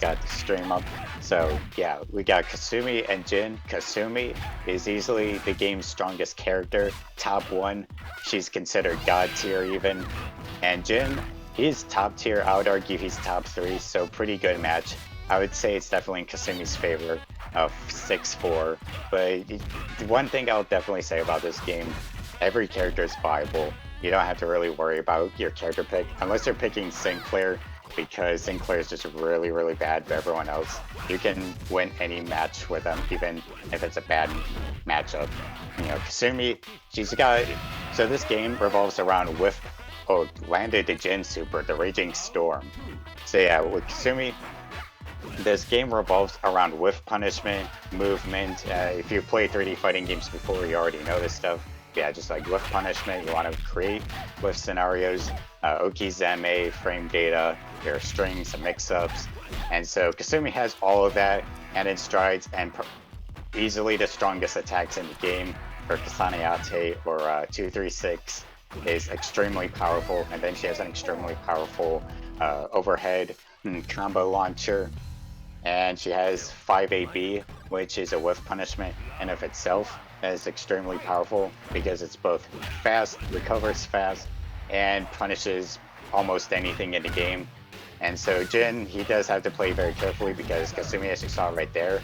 got the stream up. So yeah, we got Kasumi and Jin. Kasumi is easily the game's strongest character, top 1. She's considered god tier even. And Jin, he's top tier. I would argue he's top 3, so pretty good match. I would say it's definitely in Kasumi's favor of 6-4. But the one thing I'll definitely say about this game, every character is viable. You don't have to really worry about your character pick, unless you're picking Sinclair, because Sinclair is just really, really bad for everyone else. You can win any match with them, even if it's a bad matchup. You know, Kasumi, she's got... So this game revolves around with... Oh, landed the Jin Super, the Raging Storm. So yeah, with Kasumi, this game revolves around whiff punishment, movement. If you play 3D fighting games before, you already know this stuff. Yeah, just like whiff punishment, you want to create whiff scenarios, Okizeme, frame data, your strings, and mix-ups. And so Kasumi has all of that and in strides, and easily the strongest attacks in the game. Her Kasaniate or 236 is extremely powerful, and then she has an extremely powerful overhead combo launcher. And she has 5AB, which is a whiff punishment in of itself. That is extremely powerful because it's both fast, recovers fast, and punishes almost anything in the game. And so Jin, he does have to play very carefully because Kasumi, as you saw right there,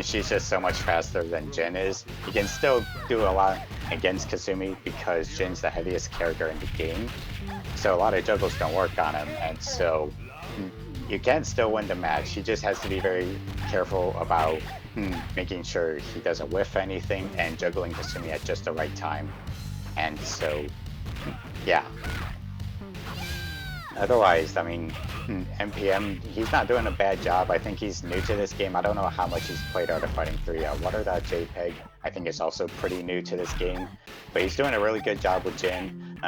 she's just so much faster than Jin is. He can still do a lot against Kasumi because Jin's the heaviest character in the game. So a lot of juggles don't work on him, and so you can still win the match. He just has to be very careful about making sure he doesn't whiff anything and juggling Kasumi at just the right time. And so, yeah. Otherwise, I mean, NPM, he's not doing a bad job. I think he's new to this game. I don't know how much he's played Art of Fighting 3. Waterdotjpeg, I think, is also pretty new to this game. But he's doing a really good job with Jin.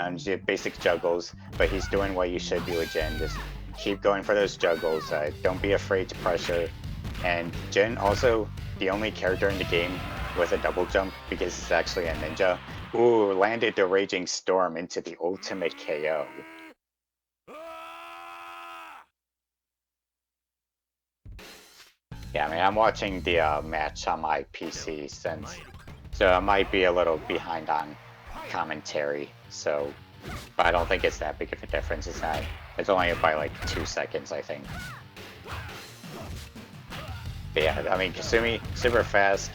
Basic juggles, but he's doing what you should do with Jin. Just keep going for those juggles. Don't be afraid to pressure. And Jin, also the only character in the game with a double jump because it's actually a ninja. Ooh, landed the Raging Storm into the ultimate KO. Yeah, I mean, I'm watching the match on my PC so I might be a little behind on commentary. So, but I don't think it's that big of a difference. It's only by like 2 seconds, I think. But yeah, I mean, Kasumi, super fast.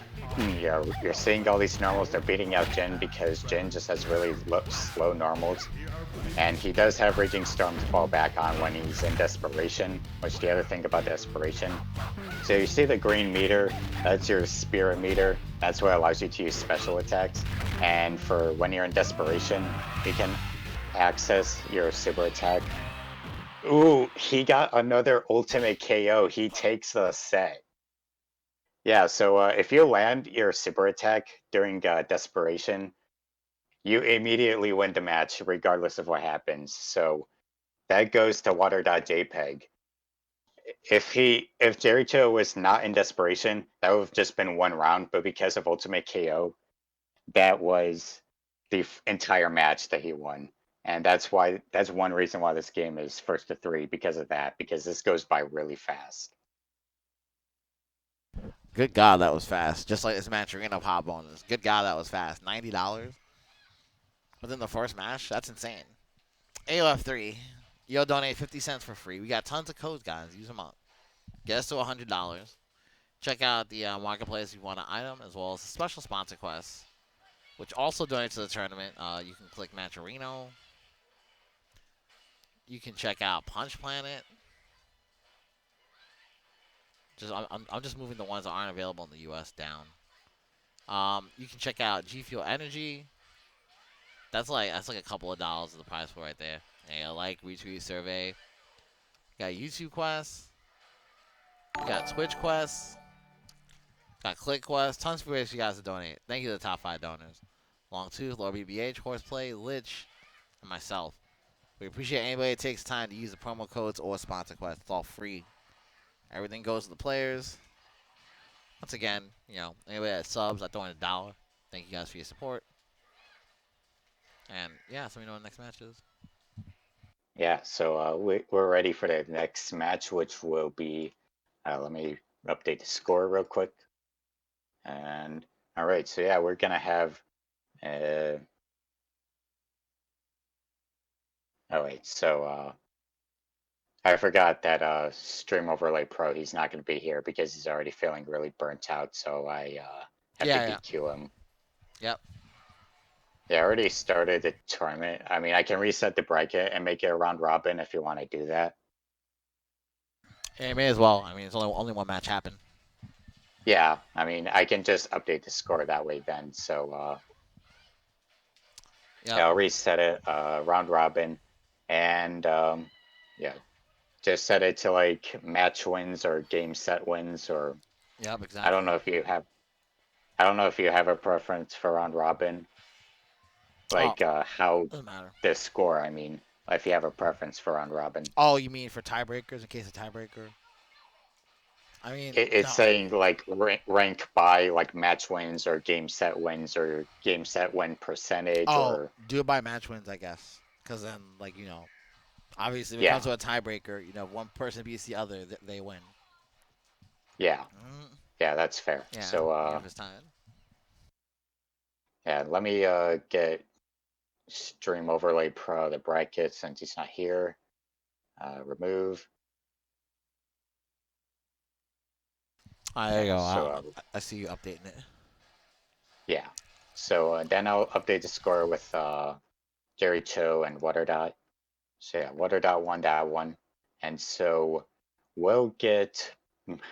You're seeing all these normals. They're beating out Jin because Jin just has really slow normals. And he does have Raging Storm to fall back on when he's in desperation, which the other thing about desperation. So you see the green meter, that's your spirit meter. That's what allows you to use special attacks. And for when you're in desperation, you can access your super attack. Ooh, he got another ultimate KO. He takes the set. Yeah, so if you land your super attack during desperation, you immediately win the match regardless of what happens. So that goes to waterdotjpeg. If Jericho was not in desperation, that would have just been one round, but because of ultimate KO, that was the entire match that he won. And that's one reason why this game is first to 3, because of that, because this goes by really fast. Good God, that was fast. Just like this match, Arena Pop bonus. Good God, that was fast. $90 within the first match? That's insane. AOF3, you'll donate 50 cents for free. We got tons of codes, guys. Use them up. Get us to $100. Check out the marketplace if you want an item, as well as the special sponsor quest, which also donates to the tournament. You can click Matcherino. You can check out Punch Planet. I'm just moving the ones that aren't available in the U.S. down. You can check out G Fuel Energy. That's like a couple of dollars of the price for right there. Yeah, like retweet survey. Got YouTube quests. Got Twitch quests. Got Click quests. Tons of ways for you guys to donate. Thank you to the top 5 donors: Longtooth, Lord BBH, Hoarseplay, Lich, and myself. We appreciate anybody that takes time to use the promo codes or sponsor quests. It's all free. Everything goes to the players. Once again, anybody that subs, I throw in $1. Thank you guys for your support. And yeah, so we know what the next match is. Yeah, so we're ready for the next match, which will be Let me update the score real quick. And all right, so yeah, we're gonna have. Oh wait, so I forgot that Stream Overlay Pro, he's not gonna be here because he's already feeling really burnt out. So I have to Yeah, yeah. DQ him. Yep. Yeah, I already started the tournament. I mean, I can reset the bracket and make it a round robin if you want to do that. Yeah, you may as well. I mean, it's only one match happened. Yeah, I mean, I can just update the score that way then. So Yeah. yeah, I'll reset it, round robin, and yeah, just set it to like match wins or game set wins, or Yep. I Exactly. don't know if you have, I don't know if you have a preference for round robin, Oh, like how doesn't matter. the score. I mean, if you have a preference for round robin. Oh, you mean for tiebreakers in case of tiebreaker? I mean, It's no. saying like rank by like match wins or game set wins or game set win percentage Oh, or do it by match wins, I guess. Because then, like, obviously, if it yeah, comes to a tiebreaker, if one person beats the other, they win. yeah, Mm, yeah, that's fair. yeah. So Yeah, if it's tied. yeah, let me get Stream Overlay Pro the bracket since he's not here. Remove. There you Yeah, go. so I see you updating it. yeah, so then I'll update the score with Jericho and waterdot. So yeah, waterdot1.1, and so we'll get.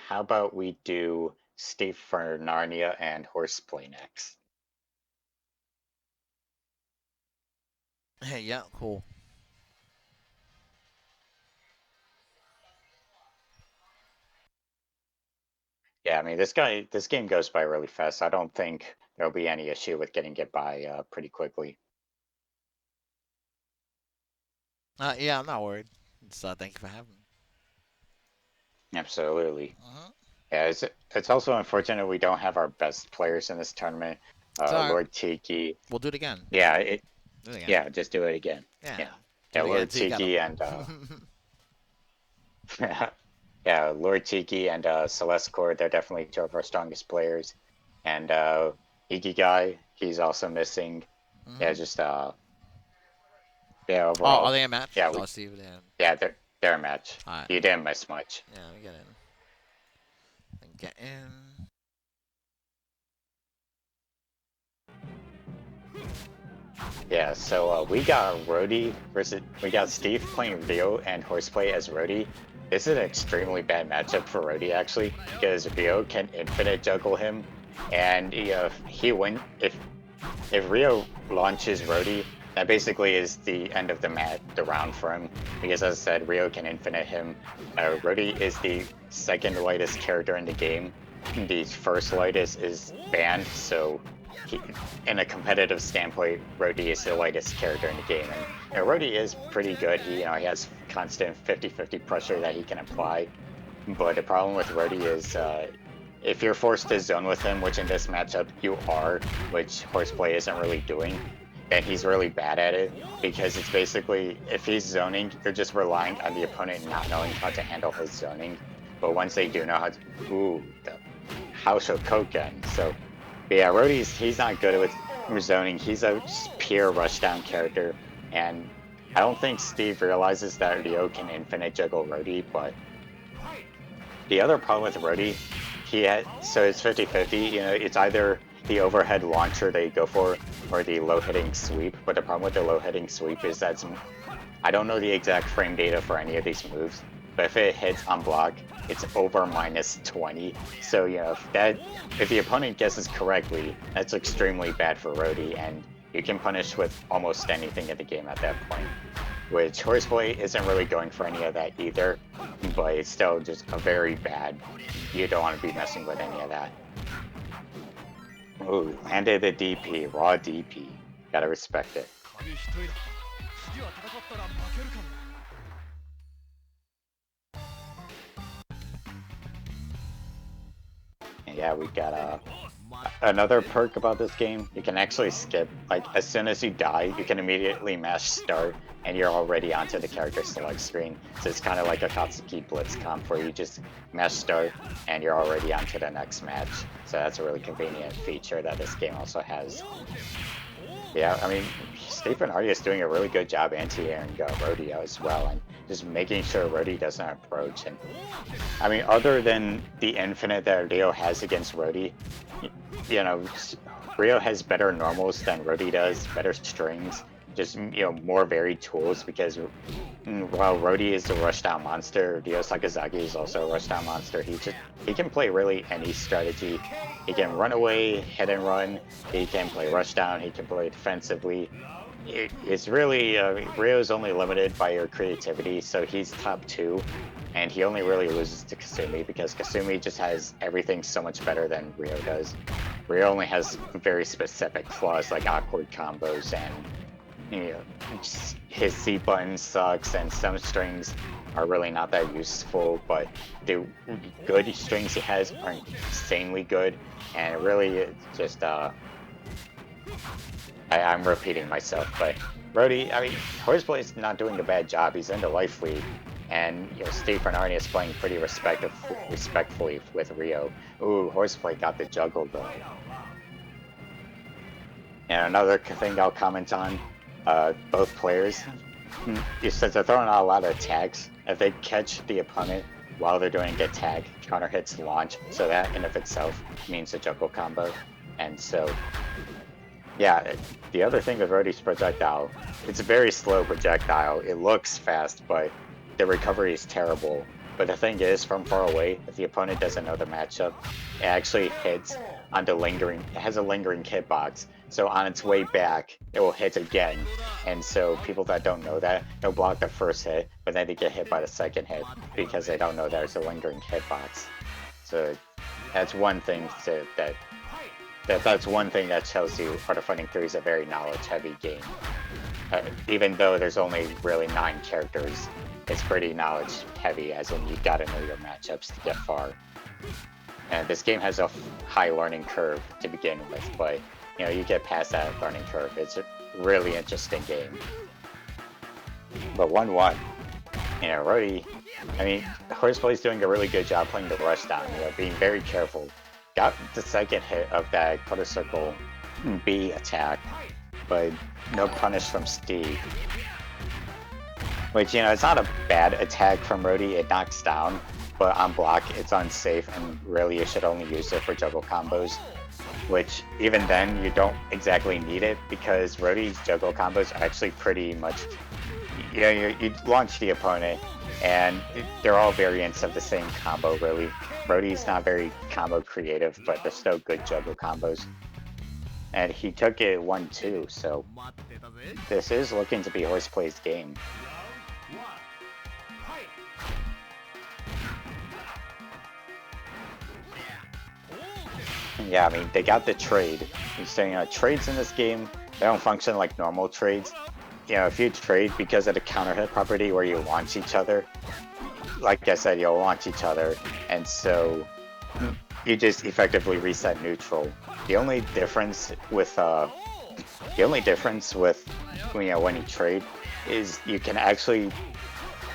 How about we do SteveFernarnia and Hoarseplay next? Hey, yeah, cool. Yeah, I mean this game goes by really fast. I don't think there'll be any issue with getting it by pretty quickly. Yeah, I'm not worried. Thank you for having me. Absolutely. Uh-huh. Yeah, it's also unfortunate we don't have our best players in this tournament. So Lord Tiki. we'll do it again. Yeah, Do it again. yeah, just do it again. Yeah. Yeah. Do Yeah, it again Lord until you get them. Tiki and yeah, Lord Tiki and Celeste Core, they're definitely two of our strongest players. And Ikigai, he's also missing. Yeah, just yeah, Oh, are overall. they a match? Yeah, Oh, let's see if they're. yeah, they're a match. All right. You didn't miss much. Yeah, let me get in. Get in. Yeah, so we got Rody versus we got Steve playing Ryo and Horseplay as Rody. This is an extremely bad matchup for Rody actually, because Ryo can infinite juggle him, and if he win if Ryo launches Rody, that basically is the end of the round for him. Because as I said, Ryo can infinite him. Rody is the second lightest character in the game. The first lightest is banned, so he, in a competitive standpoint, Rody is the lightest character in the game. And Rody is pretty good. He has constant 50-50 pressure that he can apply. But the problem with Rody is if you're forced to zone with him, which in this matchup you are, which Horseplay isn't really doing, then he's really bad at it, because it's basically, if he's zoning, you're just relying on the opponent not knowing how to handle his zoning. But once they do know how to, ooh, the House of Koken. So, but yeah, he's not good with zoning. He's a pure rushdown character, and I don't think Steve realizes that Ryo can infinite juggle Rody, but the other problem with Rody, so it's 50-50, it's either the overhead launcher that you go for or the low hitting sweep, but the problem with the low hitting sweep is that I don't know the exact frame data for any of these moves, but if it hits on block, it's over -20. So if the opponent guesses correctly, that's extremely bad for Rody, and you can punish with almost anything in the game at that point. Which Horseplay isn't really going for any of that either, but it's still just a very bad. You don't want to be messing with any of that. Ooh, landed the DP, raw DP. Gotta respect it. And yeah, we got Another perk about this game, you can actually skip. Like, as soon as you die, you can immediately mash start, and you're already onto the character select screen. So it's kind of like a Katsuki Blitz comp where you just mash start, and you're already onto the next match. So that's a really convenient feature that this game also has. Yeah, I mean, SteveFernarnia is doing a really good job anti-airing Rody as well, and just making sure Rody doesn't approach. And I mean, other than the infinite that Ryo has against Rody, you know, Ryo has better normals than Rody does, better strings, just, you know, more varied tools, because while Rody is a rushdown monster, Ryo Sakazaki is also a rushdown monster. He can play really any strategy. He can run away, hit and run. He can play rushdown. He can play defensively. It's really Ryo's only limited by your creativity, so he's top 2, and he only really loses to Kasumi because Kasumi just has everything so much better than Ryo does. Ryo only has very specific flaws like awkward combos, and you know, his C button sucks, and some strings are really not that useful, but the good strings he has are insanely good, and really just I'm repeating myself, but Rody, I mean, Hoarseplay is not doing a bad job. He's in the Life League, and you know, SteveFernarnia is playing pretty respectfully with Ryo. Ooh, Hoarseplay got the juggle though. And another thing I'll comment on, both players, since they're throwing out a lot of attacks, if they catch the opponent while they're doing a tag, counter hits launch, so that in of itself means a juggle combo. And so, yeah, the other thing with Rody's projectile, it's a very slow projectile. It looks fast, but the recovery is terrible. But the thing is, from far away, if the opponent doesn't know the matchup, it actually hits on the lingering, it has a lingering hitbox. So on its way back, it will hit again. And so people that don't know that, they'll block the first hit, but then they get hit by the second hit because they don't know there's a lingering hitbox. So that's one thing that's one thing that tells you Art of Fighting 3 is a very knowledge-heavy game. Even though there's only really 9 characters, it's pretty knowledge-heavy, as in you gotta know your matchups to get far. And this game has a high learning curve to begin with, but you know, you get past that learning curve. It's a really interesting game. But 1-1, you know, Rody, I mean, Hoarseplay's doing a really good job playing the rushdown, you know, being very careful. Got the second hit of that quarter circle B attack, but no punish from Steve. Which, you know, it's not a bad attack from Rody, it knocks down, but on block it's unsafe, and really you should only use it for juggle combos. Which, even then, you don't exactly need it, because Rody's juggle combos are actually pretty much, you know, you launch the opponent, and they're all variants of the same combo, really. Rody's not very combo creative, but they're still good juggle combos. And he took it 1-2, so this is looking to be Hoarseplay's game. Yeah, I mean, they got the trade. You're saying, you know, trades in this game, they don't function like normal trades. You know, if you trade because of the counter hit property where you launch each other, like I said, you'll launch each other, and so you just effectively reset neutral. The only difference with you know, when you trade is you can actually,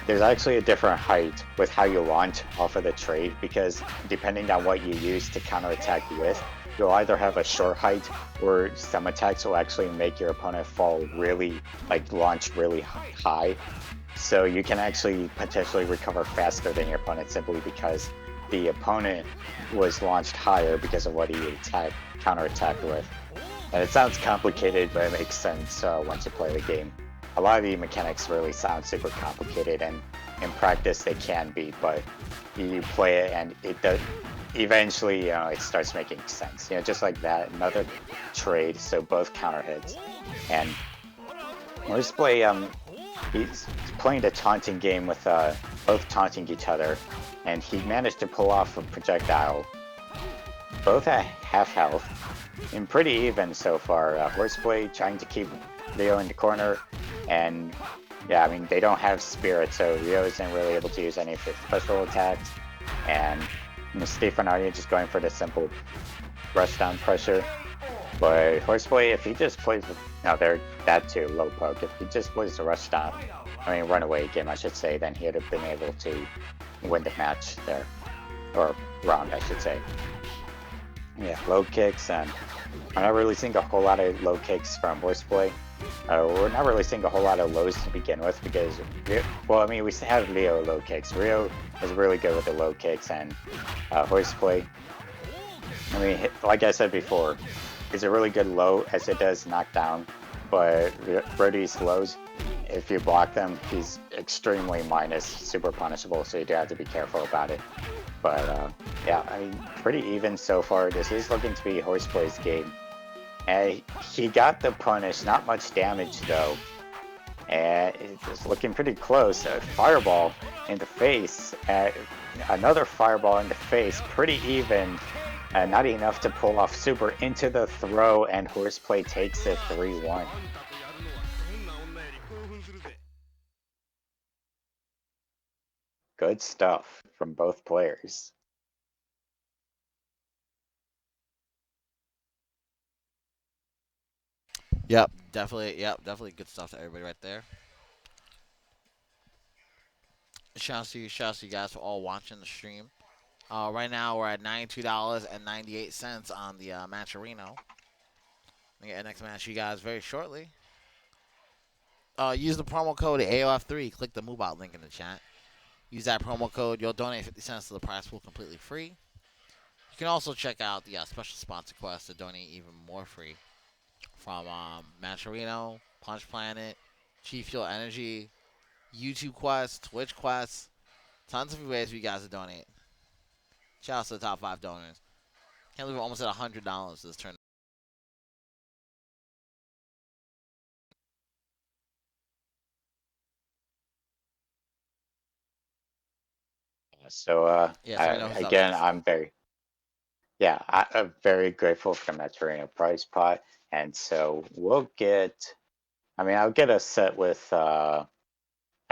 there's actually a different height with how you launch off of the trade, because depending on what you use to counterattack with, you'll either have a short height, or some attacks will actually make your opponent fall really, like, launch really high. So you can actually potentially recover faster than your opponent simply because the opponent was launched higher because of what he counterattacked with. And it sounds complicated, but it makes sense once you play the game. A lot of the mechanics really sound super complicated, and in practice they can be, but you play it and it does. Eventually, you know, it starts making sense. You know, just like that, another trade, so both counter hits. And Hoarseplay, he's playing the taunting game with both taunting each other, and he managed to pull off a projectile. Both at half health, and pretty even so far. Hoarseplay trying to keep Ryo in the corner, and yeah, I mean, they don't have Spirit, so Ryo isn't really able to use any of his special attacks, and SteveFernarnia just going for the simple rush down pressure. But Hoarseplay, if he just plays with, no, they're that too, low poke. If he just plays the rush down, I mean runaway game I should say, then he would have been able to win the match there. Or round I should say. Yeah, low kicks, and I'm not really seeing a whole lot of low kicks from Hoarseplay. We're not really seeing a whole lot of lows to begin with because, well, I mean, we have Ryo low kicks. Ryo is really good with the low kicks, and Hoarseplay, I mean, like I said before, is a really good low as it does knock down, but Rody's lows, if you block them, he's extremely minus, super punishable, so you do have to be careful about it. But yeah, I mean, pretty even so far. This is looking to be Hoarseplay's game. And he got the punish, not much damage though. And it's looking pretty close. A fireball in the face, another fireball in the face, pretty even. Not enough to pull off super into the throw, and Hoarseplay takes it 3-1. Good stuff from both players. Yep, definitely good stuff to everybody right there. Shout out to you guys for all watching the stream. Right now we're at $92.98 on the Matcherino. We get the next match you guys very shortly. Use the promo code AOF3. Click the move out link in the chat. Use that promo code. You'll donate 50 cents to the prize pool completely free. You can also check out the special sponsor quest to donate even more free from Matcherino, Punch Planet, G Fuel Energy, YouTube Quest, Twitch Quest. Tons of ways for you guys to donate. Shout out to the top 5 donors. Can't believe we're almost at $100 this turn. So yeah, again, I'm very grateful for the Matcherino prize pot, and so we'll get. I mean, I'll get a set with. I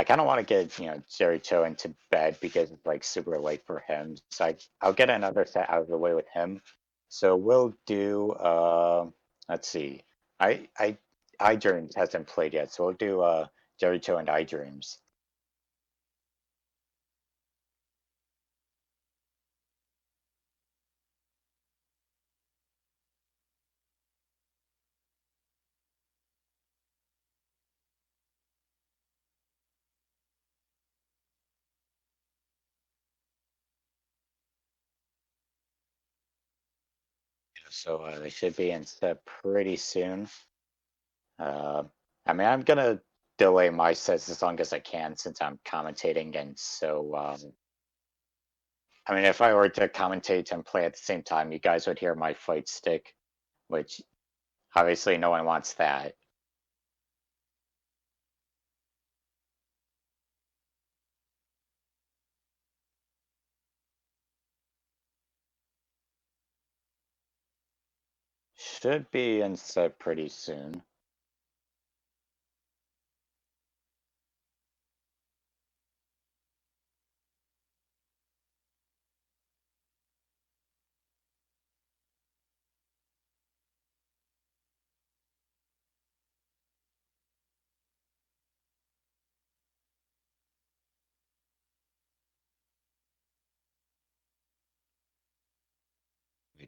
kind of want to get Jericho into bed because it's like super late for him. So I'll get another set out of the way with him. So we'll do. Let's see. iDreams hasn't played yet, so we'll do Jericho and iDreams. So they should be in set pretty soon. I mean, I'm gonna delay my sets as long as I can since I'm commentating, and so I mean, if I were to commentate and play at the same time, you guys would hear my fight stick, which obviously no one wants that. Should be in set pretty soon.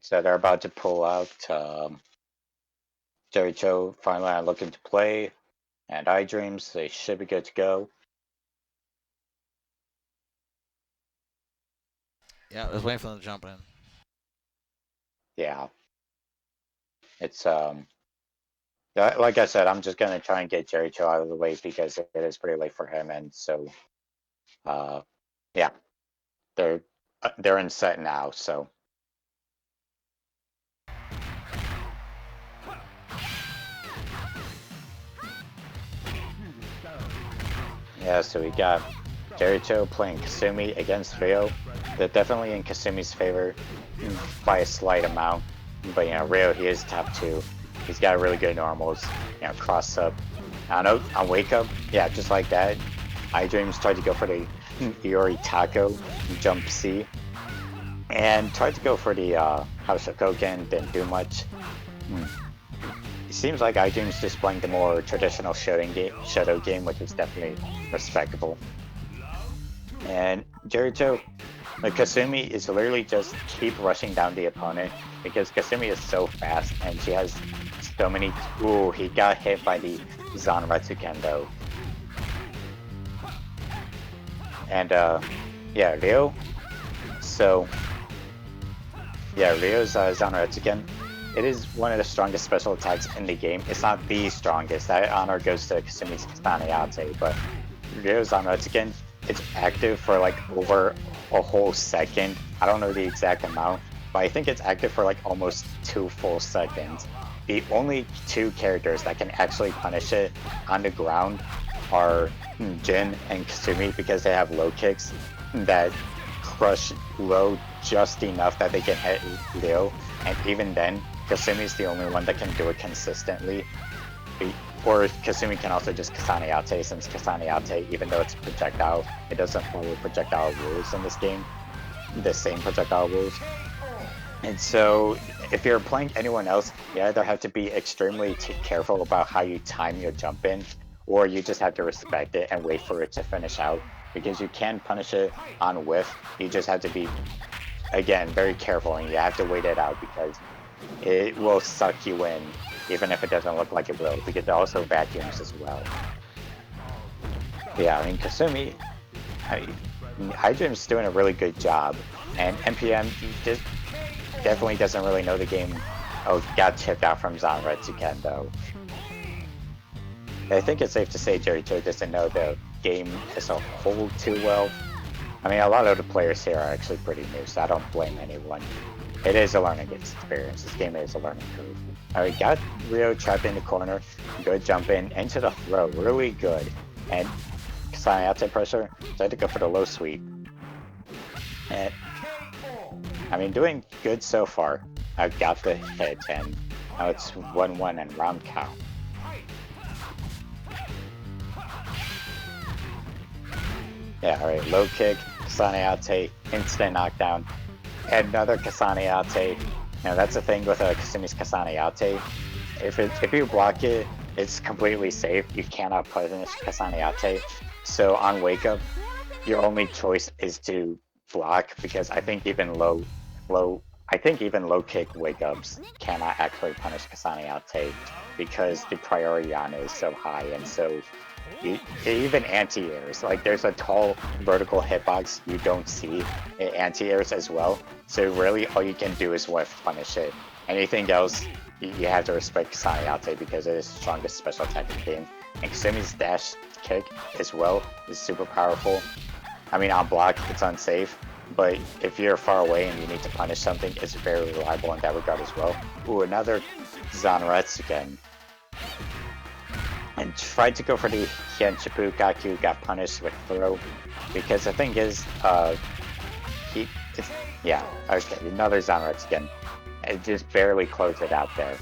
So they're about to pull out. Jericho finally are looking to play, and iDreams, they should be good to go. Yeah, I was waiting for them to jump in. Yeah. It's like I said, I'm just gonna try and get Jericho out of the way because it is pretty late for him, and so yeah, they're in set now, so. Yeah, so we got Jericho playing Kasumi against Ryo. They're definitely in Kasumi's favor by a slight amount, but Ryo, he is top 2. He's got really good normals, cross up. I don't know, on wake up, yeah, just like that. iDreams tried to go for the Iori Taco jump C. and tried to go for the House of Koken, didn't do much. It seems like iDream's just playing the more traditional Shoto game, which is definitely respectable. And Jericho, like Kasumi, is literally just keep rushing down the opponent because Kasumi is so fast and she has so many. Ooh, he got hit by the Zanretsu Kendo. And yeah, Ryo. So yeah, Ryo's Zanretsu. It is one of the strongest special attacks in the game. It's not the strongest. That honor goes to Kasumi's Kasaneyate, but Ryo's Zanretsu, it's active for like over a whole second. I don't know the exact amount, but I think it's active for like almost 2 full seconds. The only 2 characters that can actually punish it on the ground are Jin and Kasumi because they have low kicks that crush low just enough that they can hit Ryo, and even then, Kasumi's the only one that can do it consistently. Or Kasumi can also just Kasaneyate, since Kasaneyate, even though it's projectile, it doesn't follow projectile rules in this game, the same projectile rules. And so, if you're playing anyone else, you either have to be extremely careful about how you time your jump in, or you just have to respect it and wait for it to finish out, because you can punish it on whiff. You just have to be, again, very careful, and you have to wait it out because it will suck you in, even if it doesn't look like it will, because it also vacuums as well. Yeah, I mean, Kasumi, iDream's doing a really good job, and NPM just definitely doesn't really know the game. Oh, got tipped out from Zanretsu Kendo. I think it's safe to say Jericho doesn't know the game as a whole too well. I mean, a lot of the players here are actually pretty new, so I don't blame anyone. It is a learning experience. This game is a learning curve. Alright, got Ryo trapped in the corner. Good jump in into the throw. Really good. And Kasaneyate pressure. Tried to go for the low sweep. And I mean, doing good so far. I got the hit, and now it's 1-1 and round count. Yeah, alright, low kick, Kasaneyate, instant knockdown. Another Kasaneyate. Now that's the thing with Kasumi's Kasaneyate. If you block it, it's completely safe. You cannot punish Kasaneyate. So on wake up, your only choice is to block, because I think even low kick wake ups cannot actually punish Kasaneyate because the priority on it is so high, and so even anti-airs, like there's a tall vertical hitbox you don't see in anti-airs as well, so really all you can do is whiff punish it. Anything else, you have to respect Kasaneyate because it is the strongest special attack in the game. And Kasumi's dash kick as well is super powerful. I mean, on block it's unsafe, but if you're far away and you need to punish something, it's very reliable in that regard as well. Ooh, another Zanretsu again. And tried to go for the Hien Gaku, got punished with throw, because the thing is, yeah, okay, another Zanretsu again. It just barely closed it out there.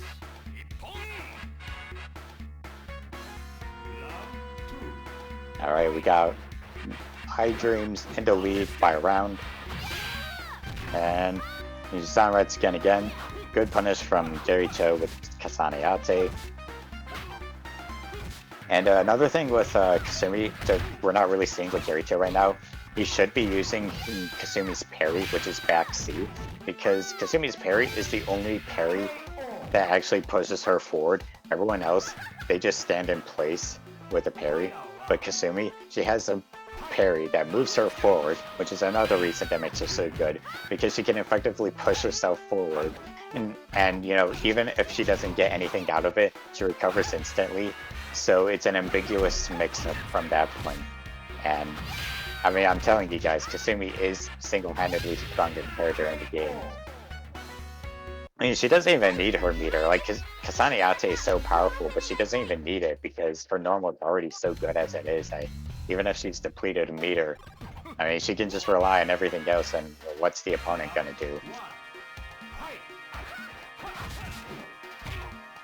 Alright, we got iDreams in the lead by a round. And Zanretsu again. Good punish from Jericho with Kasaneyate. And another thing with Kasumi that we're not really seeing with Jericho right now, he should be using Kasumi's parry, which is back C, because Kasumi's parry is the only parry that actually pushes her forward. Everyone else, they just stand in place with a parry. But Kasumi, she has a parry that moves her forward, which is another reason that makes her so good, because she can effectively push herself forward. And you know, even if she doesn't get anything out of it, she recovers instantly. So it's an ambiguous mix-up from that point. And I mean, I'm telling you guys, Kasumi is single-handedly the strongest character in the game. I mean, she doesn't even need her meter. Like, Kasaneyate is so powerful, but she doesn't even need it because her normal is already so good as it is. Even if she's depleted a meter, I mean, she can just rely on everything else, and what's the opponent gonna do?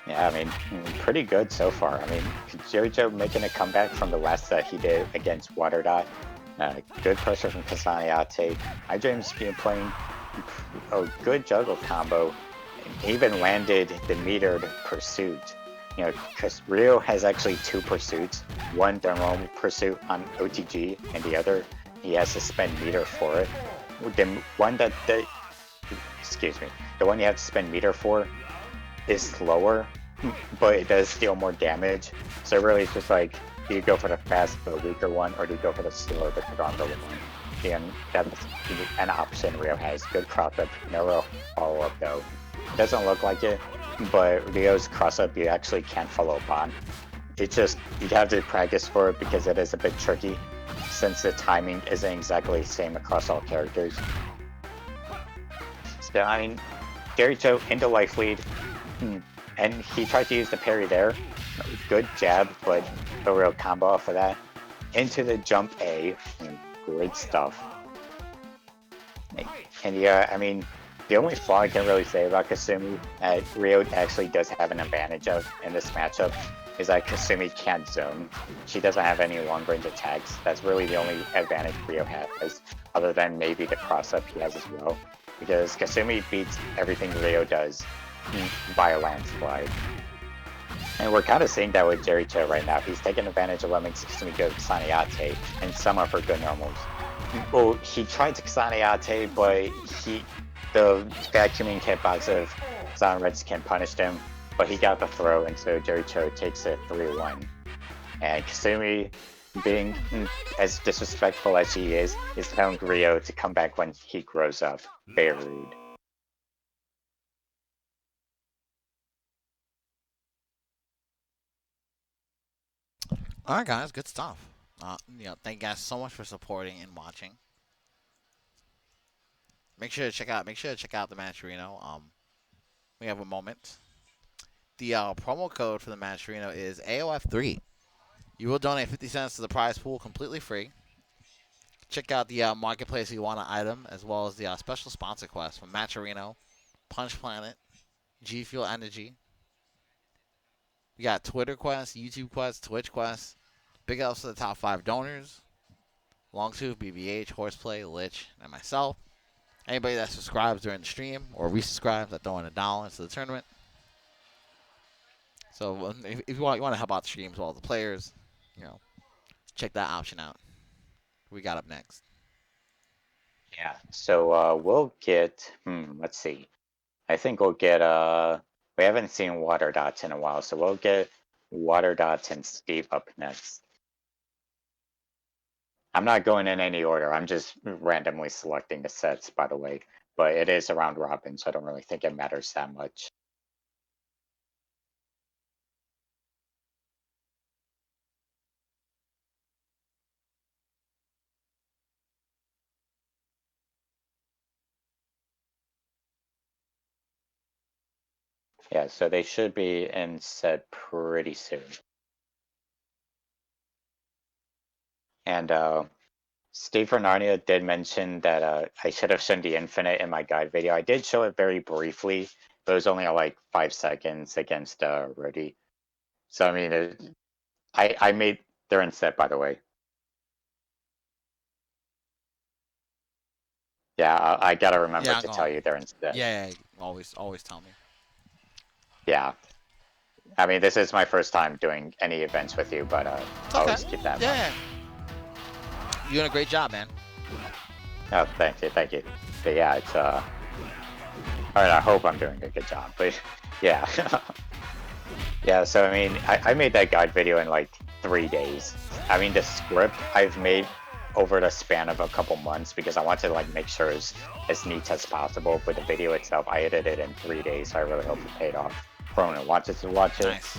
Yeah, I mean, pretty good so far. I mean, Jericho making a comeback from the last that he did against waterdot. Good pressure from Kasaneyate. iDream's been playing a good juggle combo, and even landed the metered pursuit. You know, because Ryo has actually 2 pursuits. One, the normal pursuit on OTG, and the other, he has to spend meter for it. The one that excuse me, the one you have to spend meter for is slower, but it does deal more damage. So really, it's just like, do you go for the fast but weaker one, or do you go for the slower but stronger one? And that's an option Ryo has. Good cross-up, no real follow-up though. It doesn't look like it, but Ryo's cross-up you actually can't follow up on. It's just, you have to practice for it because it is a bit tricky, since the timing isn't exactly the same across all characters. So, I mean, Jericho into life lead, and he tried to use the parry there. Good jab, but a real combo off of that. Into the jump A, great stuff. And yeah, I mean, the only flaw I can really say about Kasumi that Ryo actually does have an advantage of in this matchup is that Kasumi can't zone. She doesn't have any long-range attacks. That's really the only advantage Ryo has, other than maybe the cross-up he has as well. Because Kasumi beats everything Ryo does by a landslide. And we're kind of seeing that with Jericho right now. He's taking advantage of what makes Kasumi go Sanayate and some of her good normals. Well, he tried to Sanayate, but the vacuuming hitbox of Silent Redskin punished him, but he got the throw, and so Jericho takes it 3-1. And Kasumi, being as disrespectful as he is telling Ryo to come back when he grows up. Very rude. All right, guys, good stuff. Thank you guys so much for supporting and watching. Make sure to check out the Matcherino. We have a moment. The promo code for the Matcherino is AOF3. You will donate 50 cents to the prize pool completely free. Check out the marketplace if you want an item, as well as the special sponsor quest from Matcherino, Punch Planet, G Fuel Energy. We got Twitter quests, YouTube quests, Twitch quests. Big ups to the top 5 donors: Longtooth, BBH, Hoarseplay, Lich, and myself. Anybody that subscribes during the stream or resubscribes, I throw in $1 into the tournament. So if you want to help out the stream as well as the players, check that option out. We got up next. Yeah, so we'll get, let's see. I think we'll get, we haven't seen WaterDots in a while, so we'll get WaterDots and Steve up next. I'm not going in any order, I'm just randomly selecting the sets, by the way. But it is a round robin, so I don't really think it matters that much. Yeah, so they should be in set pretty soon. And SteveFernarnia did mention that I should have shown the infinite in my guide video. I did show it very briefly, but it was only like 5 seconds against Rody. So I mean, I made, they're in set, by the way. Yeah, I gotta remember to tell you they're in set. Yeah, always tell me. Yeah. I mean, this is my first time doing any events with you, but always keep that in mind. Yeah. You're doing a great job, man. Oh, thank you. But yeah, it's alright, I hope I'm doing a good job, but yeah. Yeah, so I mean, I made that guide video in like 3 days. I mean, the script I've made over the span of a couple months because I want to like make sure it's as neat as possible, but the video itself, I edited in 3 days, so I really hope it paid off. For anyone who wanted to watch it. Nice.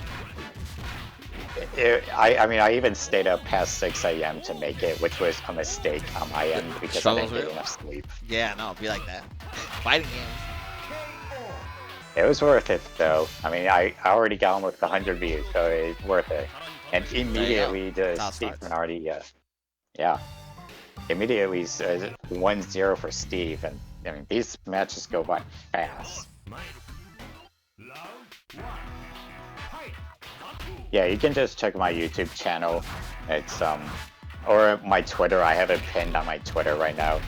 I mean, I even stayed up past 6 a.m. to make it, which was a mistake on my end because I didn't get enough sleep. Yeah, no, it'd be like that. Fighting games. It was worth it, though. I mean, I already got almost 100 views, so it's worth it. And immediately the SteveFernarnia, yeah. Immediately 1-0 for Steve, and I mean, these matches go by fast. Yeah, you can just check my YouTube channel. It's or my Twitter. I have it pinned on my Twitter right now.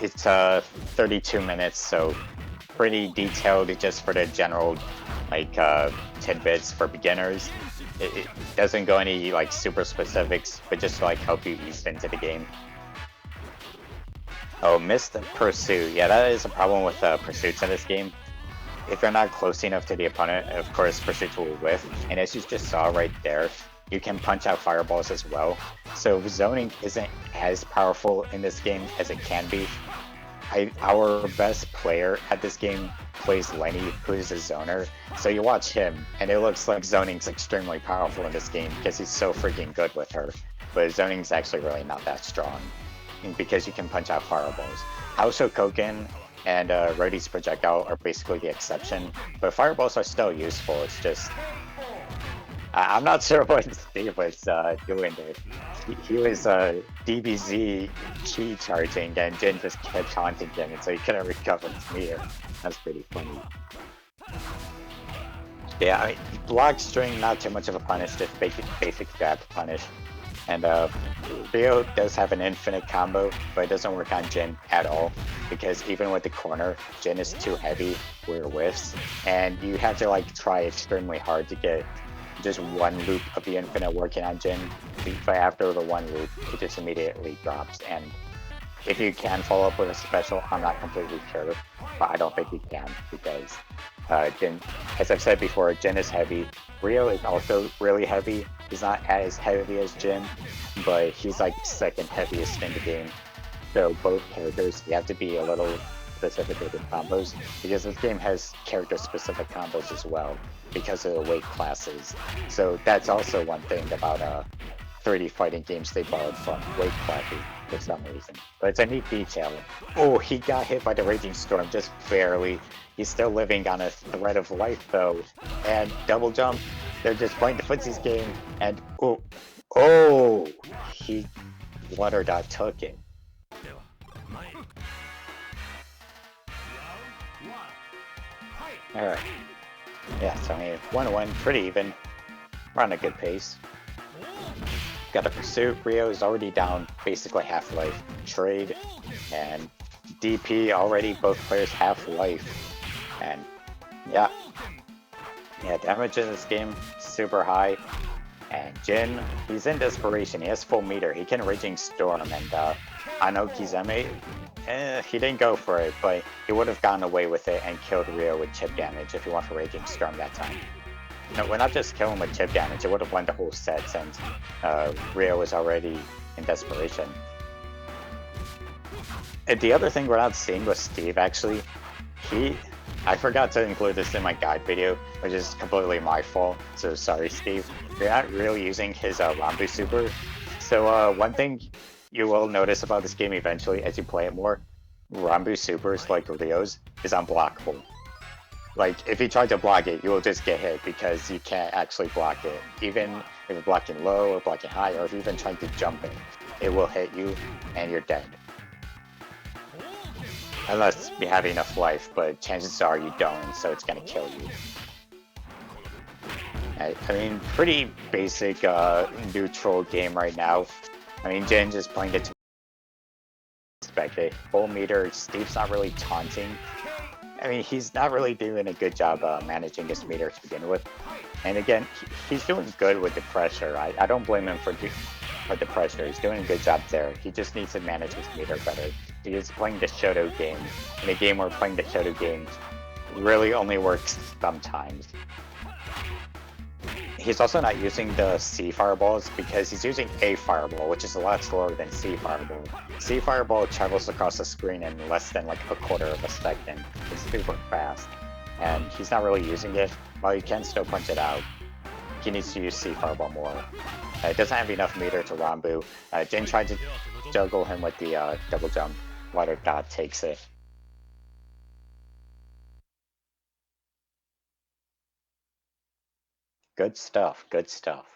it's 32 minutes, so pretty detailed just for the general like tidbits for beginners. It doesn't go any like super specifics, but just to like help you ease into the game. Oh, missed pursuit. Yeah, that is a problem with pursuits in this game. If you're not close enough to the opponent, of course pursuits will whiff, and as you just saw right there, you can punch out fireballs as well. So zoning isn't as powerful in this game as it can be. Our best player at this game plays Lenny, who is a zoner. So you watch him, and it looks like zoning's extremely powerful in this game because he's so freaking good with her. But zoning's actually really not that strong because you can punch out fireballs. Haosho Koken and Rody's projectile are basically the exception, but fireballs are still useful. It's just I'm not sure what Steve was doing there. He was DBZ key charging, and Jin just kept taunting him, and so he couldn't recover his meter. That's pretty funny. Yeah, I mean, block string, not too much of a punish, just basic grab punish. And Ryo does have an infinite combo, but it doesn't work on Jin at all, because even with the corner, Jin is too heavy where it whiffs, and you have to like try extremely hard to get just one loop of the infinite working on Jin, but after the one loop, it just immediately drops. And if you can follow up with a special, I'm not completely sure, but I don't think you can, because Jin, as I've said before, Jin is heavy. Ryo is also really heavy. He's not as heavy as Jin, but he's like second heaviest in the game. So both characters, you have to be a little specific with the combos, because this game has character-specific combos as well, because of the weight classes. So that's also one thing about 3D fighting games, they borrowed from weight classes for some reason. But it's a neat detail. Oh, he got hit by the Raging Storm just barely. He's still living on a thread of life though. And double jump, they're just playing the footsies game, and oh, he waterdot took it. Alright. Yeah, so I mean, 1-1, pretty even. We're on a good pace. Got a pursuit. Ryo is already down basically half life. Trade and DP already both players half life. And yeah. Yeah, damage in this game super high. And Jin, he's in desperation. He has full meter. He can Raging Storm, and Anokizeme, he didn't go for it, but he would have gotten away with it and killed Ryo with chip damage if he went for Raging Storm that time. No, we're not just killing with chip damage. It would have won the whole set since Ryo was already in desperation. And the other thing we're not seeing with Steve, actually, I forgot to include this in my guide video, which is completely my fault, so sorry Steve. You're not really using his Rambu super. So one thing you will notice about this game eventually as you play it more, Rambu supers like Ryo's is unblockable. Like, if you try to block it, you will just get hit because you can't actually block it. Even if you're blocking low or blocking high, or if you're even trying to jump it, it will hit you and you're dead. Unless you have enough life, but chances are you don't, so it's gonna kill you. I mean, pretty basic neutral game right now. I mean, Jin just playing it to expect it. Full meter, Steve's not really taunting. I mean, he's not really doing a good job managing his meter to begin with. And again, he's doing good with the pressure. I don't blame him for the pressure. He's doing a good job there. He just needs to manage his meter better. He's playing the Shoto game. In a game where playing the Shoto game really only works sometimes. He's also not using the C fireballs because he's using A fireball, which is a lot slower than C fireball. C fireball travels across the screen in less than like a quarter of a second. It's super fast. And he's not really using it. While you can still punch it out, he needs to use C fireball more. It doesn't have enough meter to Rambu. Jin tried to juggle him with the double jump. waterdot takes it. Good stuff, good stuff.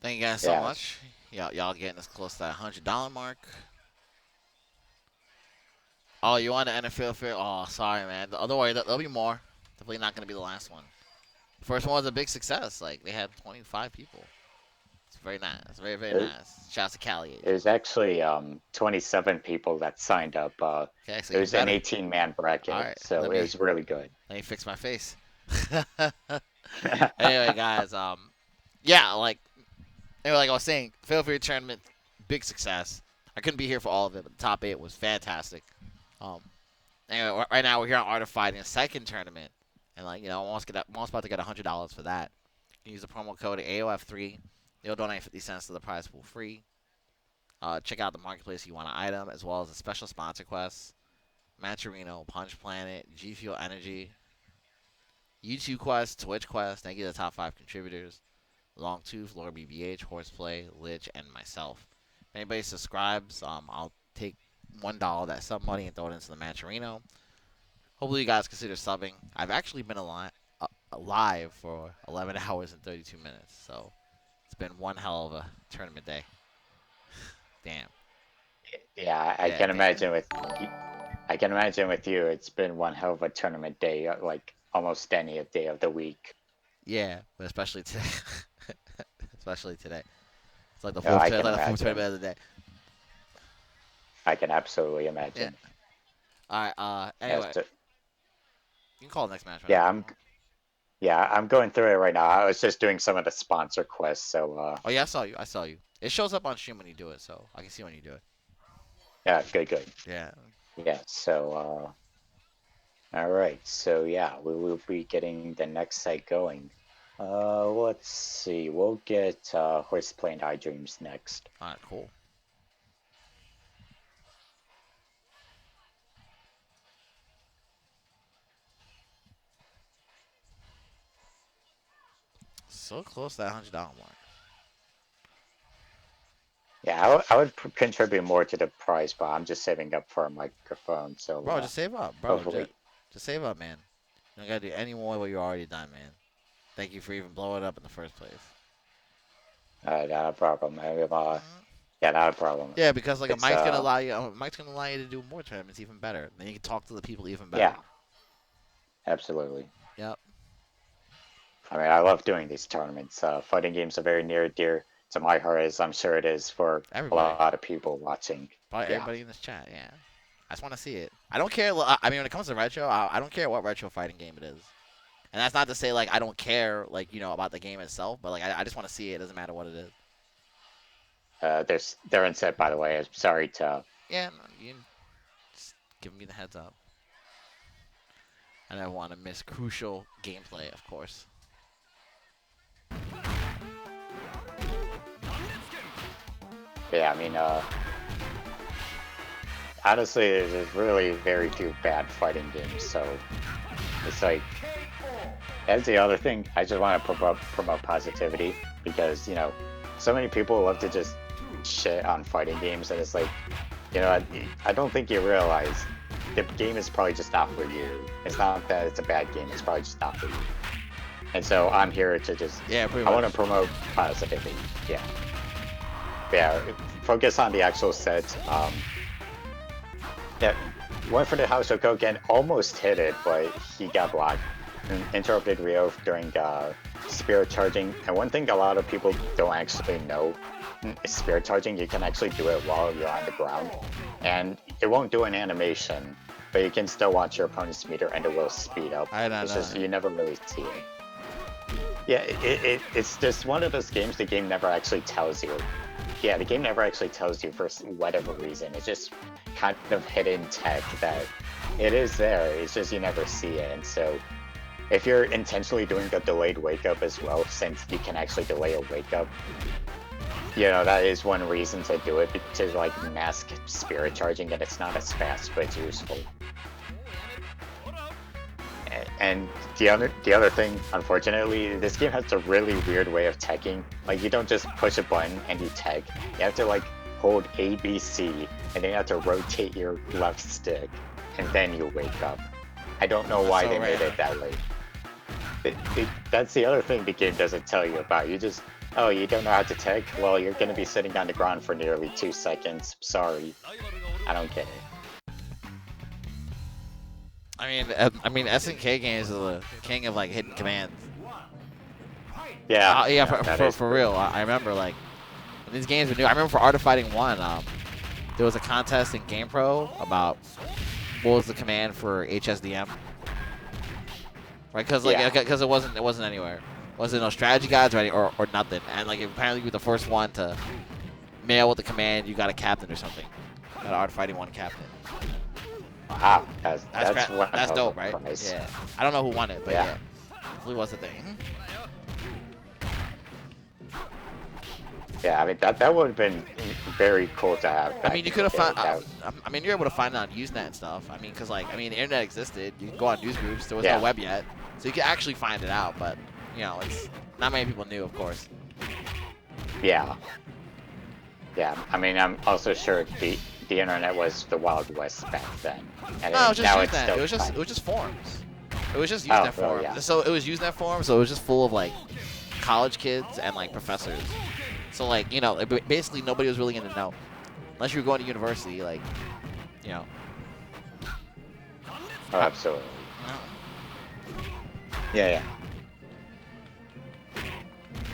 Thank you guys so much. Y'all getting us close to that $100 mark. Oh, you want the NFL fair? Oh, sorry, man. Don't worry, there'll be more. Definitely not gonna be the last one. First one was a big success. Like they had 25 people. It's very nice. Very very There- nice. Shouts to Cali. There's actually 27 people that signed up. Okay, so It even was an better. 18-man All bracket, right, so it was really good. let me fix my face. Anyway, guys, yeah, like I was saying, Fatal Fury tournament, big success. I couldn't be here for all of it, but the top 8 was fantastic. Um, anyway, right now we're here on Art of Fighting, a second tournament, and I'm almost about to get $100 for that. You can use the promo code AOF3. They'll donate 50 cents to the prize pool free. Check out the marketplace if you want an item, as well as the special sponsor quests. Matcherino, Punch Planet, G Fuel Energy, YouTube Quest, Twitch Quest. Thank you to the top 5 contributors. Longtooth, Lord BBH, Hoarseplay, Lich, and myself. If anybody subscribes, I'll take $1 that sub money and throw it into the Matcherino. Hopefully you guys consider subbing. I've actually been alive for 11 hours and 32 minutes, so it's been one hell of a tournament day. Damn. Yeah, I Yeah, can damn. imagine with you, it's been one hell of a tournament day, like almost any day of the week. Yeah, but especially today. Especially today. It's like the Oh, fourth, I can tournament imagine. of the day. I can absolutely Yeah. imagine. All right. Anyway, So, you can call the next match. Right yeah, now. I'm going through it right now. I was just doing some of the sponsor quests, so Oh yeah, I saw you. It shows up on stream when you do it, so I can see when you do it. yeah, good. Yeah. Yeah, so all right, so yeah, we will be getting the next site going. Let's see, we'll get Horseplay and Eye Dreams next. All right. Cool. So close to that $100 mark. Yeah, I would contribute more to the prize, but I'm just saving up for a microphone, so Bro, just save up, bro. hopefully. Just save up, man. You don't gotta do any more of what you already done, man. Thank you for even blowing it up in the first place. Not a problem. Yeah, not a problem. Yeah, because like It's, Mike's gonna allow you to do more tournaments even better. Then you can talk to the people even better. Yeah, absolutely. Yep. I mean, I love doing these tournaments. Fighting games are very near and dear to my heart, as I'm sure it is for Everybody. a lot of people watching. Probably Yeah. everybody in this chat, yeah. I just want to see it. I don't care. I mean, when it comes to retro, I don't care what retro fighting game it is. And that's not to say, like, I don't care, like, about the game itself, but, like, I just want to see it. It doesn't matter what it is. They're in set, by the way. I'm sorry to. Yeah, no, you just giving me the heads up. I never want to miss crucial gameplay, of course. Yeah, I mean, honestly, there's really very few bad fighting games, so it's like. That's the other thing. I just want to promote positivity because, so many people love to just shit on fighting games, and it's like, I don't think you realize the game is probably just not for you. It's not that it's a bad game, it's probably just not for you. And so I'm here to just, Yeah, pretty I much. want to promote positivity. Yeah. Yeah, focus on the actual set. Yeah, went for the House of Koken, almost hit it, but he got blocked. And interrupted Ryo during spirit charging. And one thing a lot of people don't actually know is spirit charging. You can actually do it while you're on the ground. And it won't do an animation, but you can still watch your opponent's meter and it will speed up. I don't It's know. just, you never really see it. Yeah, it's just one of those games the game never actually tells you. Yeah, the game never actually tells you for whatever reason. It's just kind of hidden tech that it is there. It's just you never see it. And so if you're intentionally doing a delayed wake up as well, since you can actually delay a wake up, that is one reason to do it, to like mask spirit charging, and it's not as fast, but it's useful. And the other thing, unfortunately, this game has a really weird way of teching. Like, you don't just push a button and you tech. You have to like hold A, B, C, and then you have to rotate your left stick, and then you wake up. I don't know why they made it that way. That's the other thing the game doesn't tell you about. You just, oh, you don't know how to tech? Well, you're going to be sitting on the ground for nearly 2 seconds. Sorry. I don't get it. I mean, SNK games are the king of, like, hidden commands. Yeah. Yeah, No, for real. I remember like when these games were new. I remember for Art of Fighting 1, there was a contest in GamePro about what was the command for HSDM, right? Because like because it wasn't anywhere. Wasn't no strategy guides or nothing. And like apparently you were the first one to mail with the command. You got a captain or something. Got an Art of Fighting 1 captain. Wow, that's dope, right? Price. Yeah. I don't know who won it, but yeah. It was the thing. Yeah, I mean that would have been very cool to have. I mean, you could have found. I mean, you're able to find it on Usenet and stuff. I mean, because like, the internet existed. You could go on news groups. There was no web yet, so you could actually find it out. But it's not many people knew, of course. Yeah. Yeah. I mean, I'm also sure the internet was the Wild West back then. And no, it was just now Usenet. It was just forums. It was just Usenet forums. Yeah. So it was Usenet forums. So it was just full of like college kids and like professors. So like basically nobody was really in the know, unless you were going to university, like Oh, absolutely. Yeah.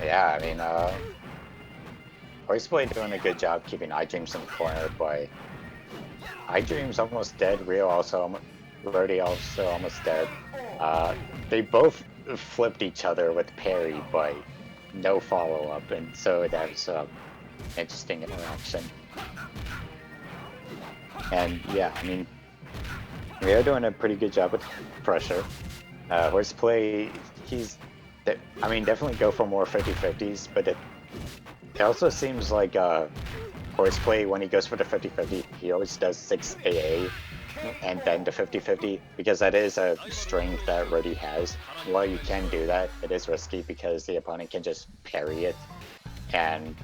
Yeah, I mean, Hoarseplay doing a good job keeping iDreams in the corner, but iDreams almost dead. Rody also almost dead. They both flipped each other with parry, but no follow-up, and so that's interesting interaction. And yeah, I mean, we are doing a pretty good job with pressure. Hoarseplay, definitely go for more 50-50s, but it also seems like Hoarseplay, when he goes for the 50-50, he always does 6 AA and then the 50-50, because that is a strength that Rody has. While you can do that, it is risky because the opponent can just parry it, and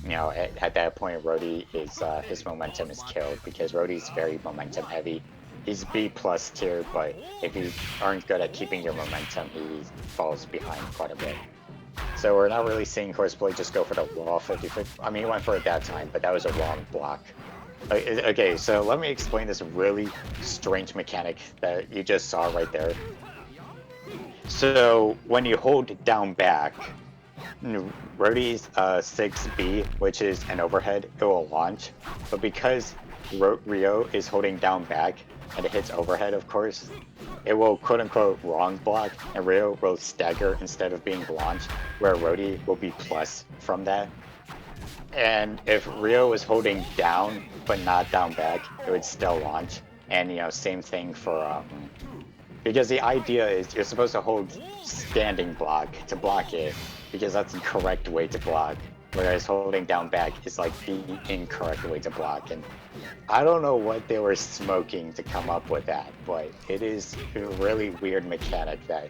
at that point Rody is his momentum is killed, because Rody's very momentum heavy. He's B+ tier, but if you aren't good at keeping your momentum, he falls behind quite a bit. So we're not really seeing Hoarseplay just go for the raw 50-50. I mean, he went for it that time, but that was a wrong block. Okay, so let me explain this really strange mechanic that you just saw right there. So when you hold down back, Rody's 6B, which is an overhead, it will launch. But because Ryo is holding down back, and it hits overhead, of course, it will quote-unquote wrong block, and Ryo will stagger instead of being launched, where Rody will be plus from that. And if Ryo was holding down but not down back, it would still launch. And same thing for because the idea is you're supposed to hold standing block to block it, because that's the correct way to block, whereas holding down back is like the incorrect way to block. And I don't know what they were smoking to come up with that, but it is a really weird mechanic that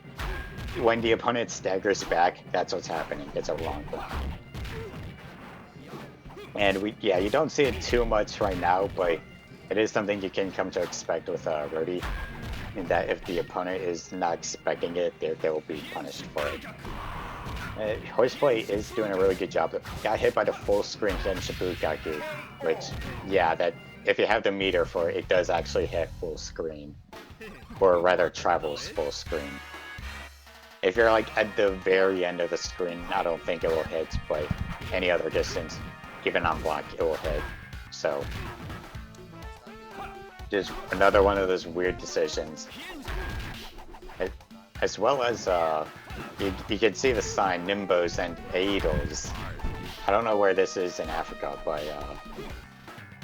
when the opponent staggers back, that's what's happening. It's a wrong block. And you don't see it too much right now, but it is something you can come to expect with Rody, in that if the opponent is not expecting it, they will be punished for it. Hoarseplay is doing a really good job. Got hit by the full screen Gen Shibukaku, which, that if you have the meter for it, it does actually hit full screen, or rather travels full screen. If you're like at the very end of the screen, I don't think it will hit, but any other distance, even on block, it will hit. So just another one of those weird decisions. As well as you can see the sign Nimbos and Aidos. I don't know where this is in Africa, but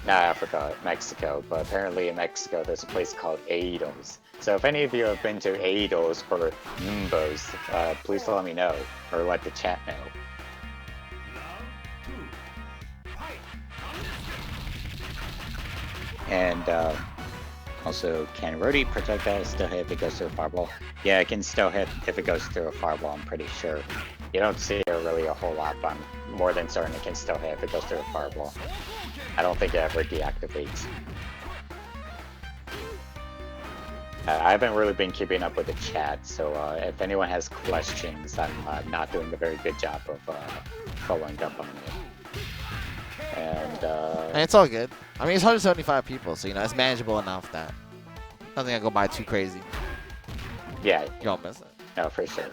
not Africa, Mexico, but apparently in Mexico there's a place called Aidos. So if any of you have been to Aidos or Nimbos, please let me know, or let the chat know. And also, can Rody projectile still hit if it goes through a fireball? Yeah, it can still hit if it goes through a fireball, I'm pretty sure. You don't see it really a whole lot, but I'm more than certain it can still hit if it goes through a fireball. I don't think it ever deactivates. I haven't really been keeping up with the chat, so if anyone has questions, I'm not doing a very good job of following up on it. And it's all good. I mean, it's 175 people, so it's manageable enough that nothing can go by too crazy. Yeah, you don't miss it. No, for sure.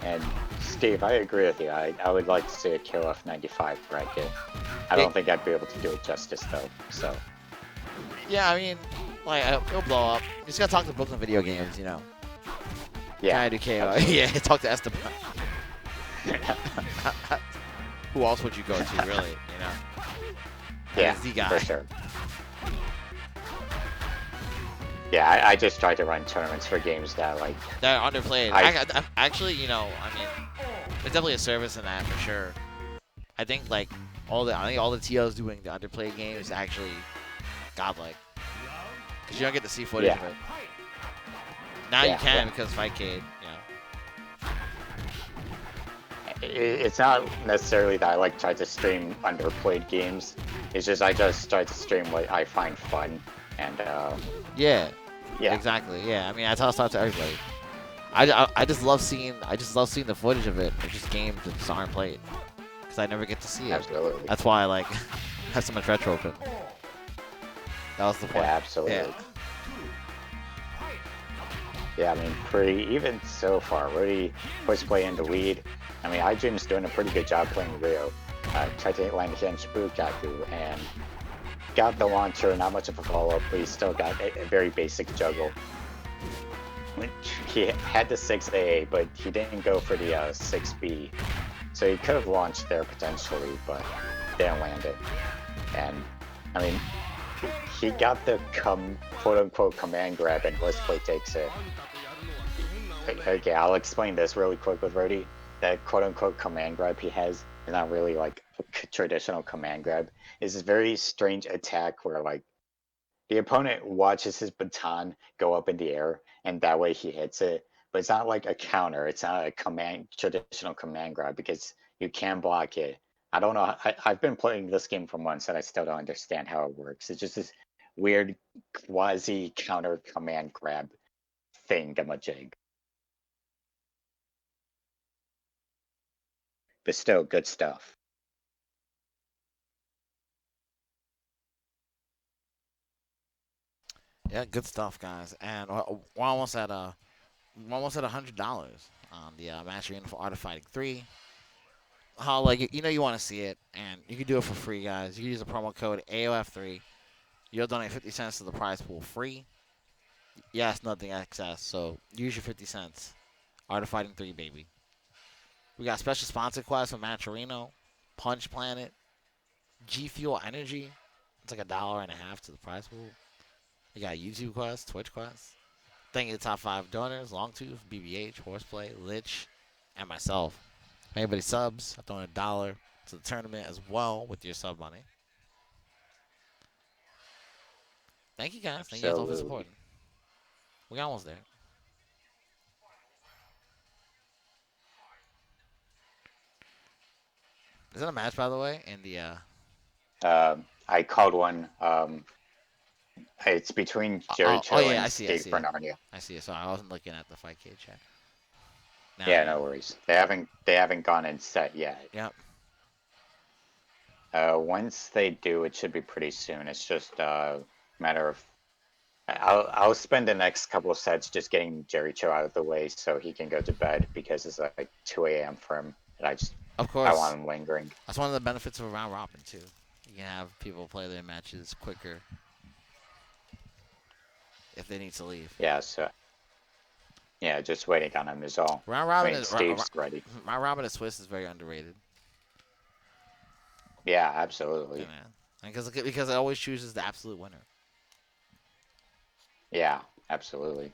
And Steve, I agree with you. I would like to see a KOF 95 bracket. I don't think I'd be able to do it justice though. So Yeah, I mean, like it'll blow up. You just gotta talk to Brooklyn Video Games, you know. yeah, Try to do KO. Yeah, talk to Esteban. Who else would you go to, really? You know. yeah, the guy. for sure. Yeah, I just try to run tournaments for games that like They're underplayed. Actually, you know, I mean, there's definitely a service in that for sure. I think like all the TOs doing the underplayed games is actually godlike, because you don't get to see footage of it. Now you can because Fightcade, you know. It's not necessarily that I like try to stream underplayed games. It's just I just try to stream what I find fun, and yeah, yeah, exactly. Yeah, I mean I tell that to everybody. I just love seeing the footage of it. It's just games that just aren't played, because I never get to see it. Absolutely. That's why I like have so much retro open. That was the point. Yeah, absolutely. Yeah, I mean, even so far, Rody Hoarseplay in the lead. I mean, iDream's doing a pretty good job playing Ryo. Tried to land against Bukaku and got the launcher, not much of a follow-up, but he still got a very basic juggle. He had the 6A, but he didn't go for the 6B. So he could have launched there potentially, but didn't land it. And, I mean, he got the quote-unquote command grab, and Hoarseplay takes it. Okay, I'll explain this really quick with Rody. That quote-unquote command grab he has is not really like a traditional command grab. It's this very strange attack where like the opponent watches his baton go up in the air, and that way he hits it. But it's not like a counter. It's not a traditional command grab, because you can block it. I don't know. I've been playing this game for months and I still don't understand how it works. It's just this weird quasi counter command grab thingamajig. But still, good stuff. Yeah, good stuff, guys. And we're almost at $100 on the match arena for Art of Fighting 3. How like you want to see it, and you can do it for free, guys. You can use the promo code AOF3. You'll donate 50 cents to the prize pool free. Yes, nothing excess. So use your 50 cents. Art of Fighting 3, baby. We got special sponsor quests from Maturino, Punch Planet, G Fuel Energy. It's like $1.50 to the prize pool. We got YouTube quests, Twitch quests. Thank you to the top 5 donors: Longtooth, BBH, Hoarseplay, Lich, and myself. If anybody subs, I'm throwing $1 to the tournament as well with your sub money. Thank you, guys. Thank you guys all for supporting. We're almost there. Is that a match, by the way? In the I called one. It's between Jericho yeah, and I see it. SteveFernarnia. I see it. Sorry, I wasn't looking at the Fightcade chat. Now, Yeah, no worries. They haven't gone in set yet. Yep. Once they do, it should be pretty soon. It's just a matter of. I'll spend the next couple of sets just getting Jericho out of the way so he can go to bed, because it's like 2 a.m. for him, and of course, I want him lingering. That's one of the benefits of a round robin too. You can have people play their matches quicker if they need to leave. Yeah, so yeah, just waiting on him is all. Round robin Steve's ready. Round robin at Swiss is very underrated. Yeah, absolutely. Yeah, man. Because it always chooses the absolute winner. Yeah, absolutely.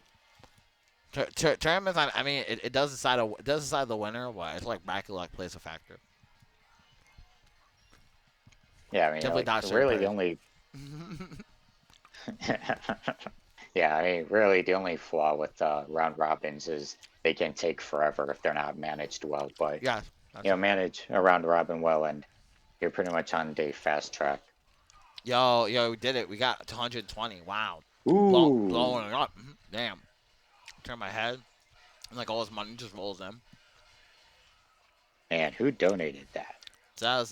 Tournaments, I mean, it does decide the winner, but it's like bracket luck plays a factor. Yeah, I mean, really the only. Yeah, I mean, really the only flaw with round robins is they can take forever if they're not managed well. But yeah, manage a round robin well, and you're pretty much on day fast track. Yo, we did it. We got 120. Wow. Ooh. Blowing it up. Damn. Turn my head. And like all this money just rolls in. Man, who donated that? So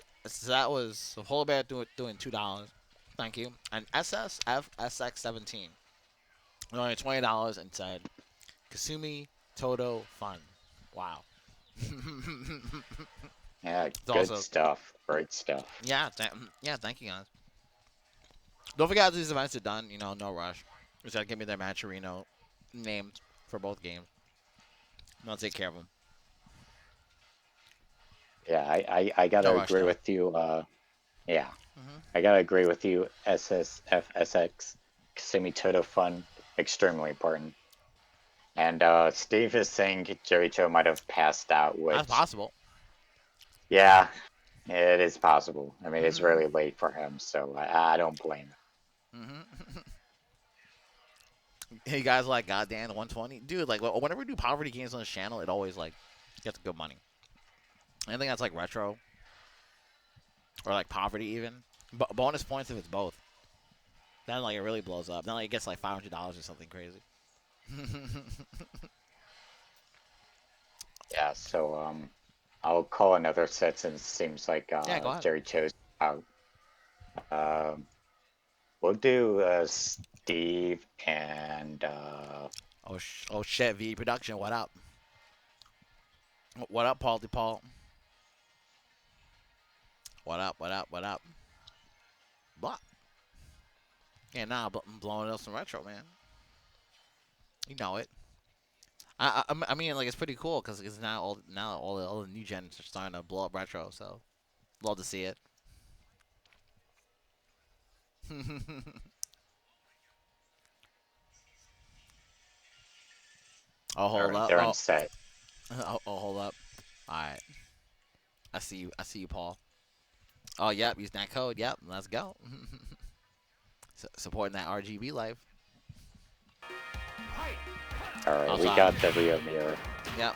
that was Polar Bear doing $2. Thank you. And SSFSX17. Only $20 and said Kasumi Todoh fun. Wow. Yeah, It's good also stuff. Great stuff. yeah, yeah. Thank you guys. Don't forget after these events are done. No rush. Just gotta give me their Matcherino names for both games. And I'll take care of them. Yeah, I gotta No rush agree though. with you. Yeah, Hmm. I gotta agree with you. SSFSX Kasumi Todoh fun, extremely important. And Steve is saying Jericho might have passed out, That's which, possible. yeah, it is possible. I mean, it's Hmm. really late for him, so I don't blame him. Hmm. Hey guys, like goddamn 120, dude. Like whenever we do poverty games on this channel, it always like gets good money. Anything that's like retro or like poverty even, bonus points if it's both. Then like it really blows up. Then like it gets like $500 or something crazy. Yeah, so I'll call another set since it seems like Yeah, go ahead. Jerry chose out. Um, we'll do Steve and Oh shit, V production. What up? What up, Paul DePaul? What up? What up? What up? What? Yeah, nah, I'm blowing up some retro, man. You know it. I mean, like it's pretty cool because now all the new gens are starting to blow up retro. So love to see it. Oh, hold up. they're in Oh, set. hold up. All right. I see you. I see you, Paul. Oh, yep. Use that code. Yep. Let's go. Supporting that RGB life. Alright, we Outside. got the Ryo mirror. Yep.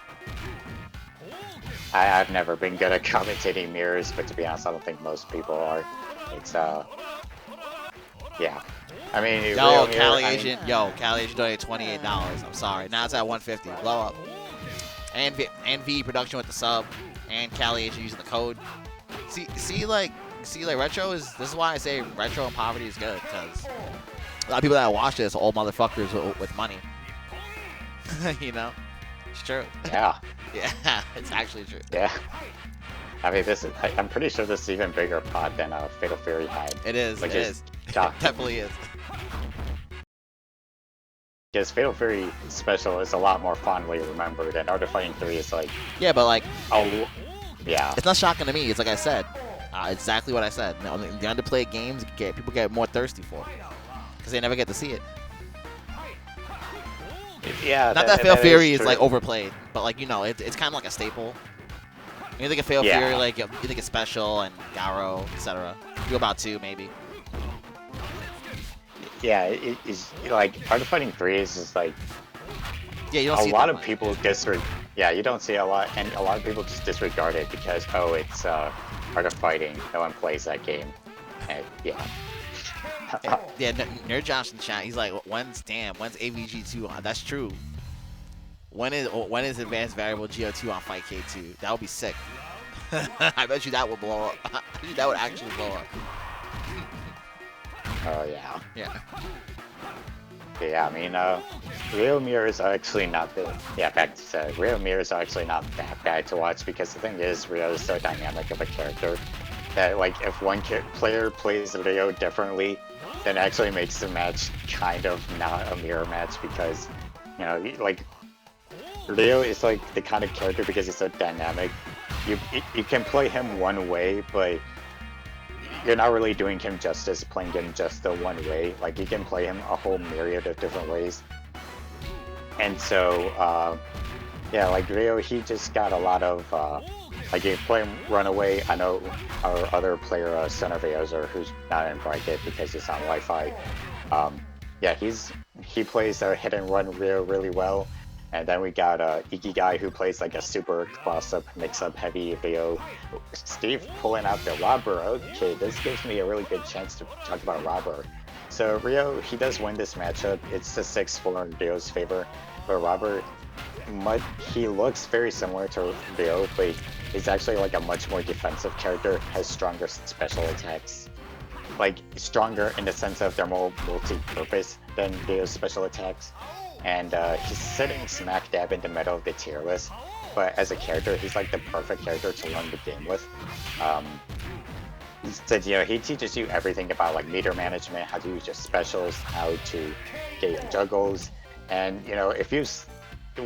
I've never been good at commentating mirrors, but to be honest, I don't think most people are. It's yeah. I mean, Yo, Ryo mirror. Cali I Agent. mean, Yo, Cali Agent donated $28. I'm sorry. Now it's at 150. Blow up. And V production with the sub, and Cali Agent using the code. See, like retro is. This is why I say retro and poverty is good because a lot of people that watch this are old motherfuckers with money. It's true. yeah, Yeah, it's actually true. yeah. I mean, I'm pretty sure this is even bigger pod than Fatal Fury had. It is. Like, It is. It definitely is. Because Fatal Fury Special is a lot more fondly remembered, and Art of Fighting 3 is like, Yeah, but like, oh, yeah. it's not shocking to me. It's like I said, exactly what I said. The underplayed games people get more thirsty for because they never get to see it. Yeah, Not that Fatal Fury is true. like overplayed, but like it's kind of like a staple. When you think of Fatal Fury, like you think of Special and Garo, etc. You go about 2 maybe. Yeah, it's like Art of Fighting 3 is just like Yeah, you don't see a lot of much. people disregard. Yeah, you don't see a lot, and a lot of people just disregard it because it's Art of Fighting. No one plays that game. And, yeah. Yeah, Nerd Josh in chat. He's like, when's AVG2 on? That's true. When is Advanced Variable GO2 on Fight K2? That would be sick. I bet you that would blow up. I bet you that would actually blow up. Oh yeah. Yeah. Yeah, I mean, real mirrors are actually not the. Yeah, back to real mirrors are actually not that bad to watch because the thing is, Ryo is so dynamic of a character that like if one player plays Ryo differently, then it actually makes the match kind of not a mirror match because like Ryo is like the kind of character because he's so dynamic. You can play him one way, but you're not really doing him justice playing him just the one way. Like you can play him a whole myriad of different ways. And so yeah, like Ryo, he just got a lot of like you play him Runaway. I know our other player, Son of Aozer, who's not in bracket because he's on Wi-Fi. Yeah, he plays hit and run Ryo really well. And then we got Ikigai, who plays like a super close-up, mix-up heavy Ryo. Steve pulling out the Robber. Okay, this gives me a really good chance to talk about Robber. So Ryo, he does win this matchup. It's the 6-4 in Ryo's favor. But Robber, he looks very similar to Ryo, but he's actually like a much more defensive character, has stronger special attacks. Like, stronger in the sense of they're more multi-purpose than Ryo's special attacks. And he's sitting smack dab in the middle of the tier list. but as a character, he's like the perfect character to learn the game with. Since, you know, he teaches you everything about like meter management, how to use your specials, how to get your juggles, and you know, if you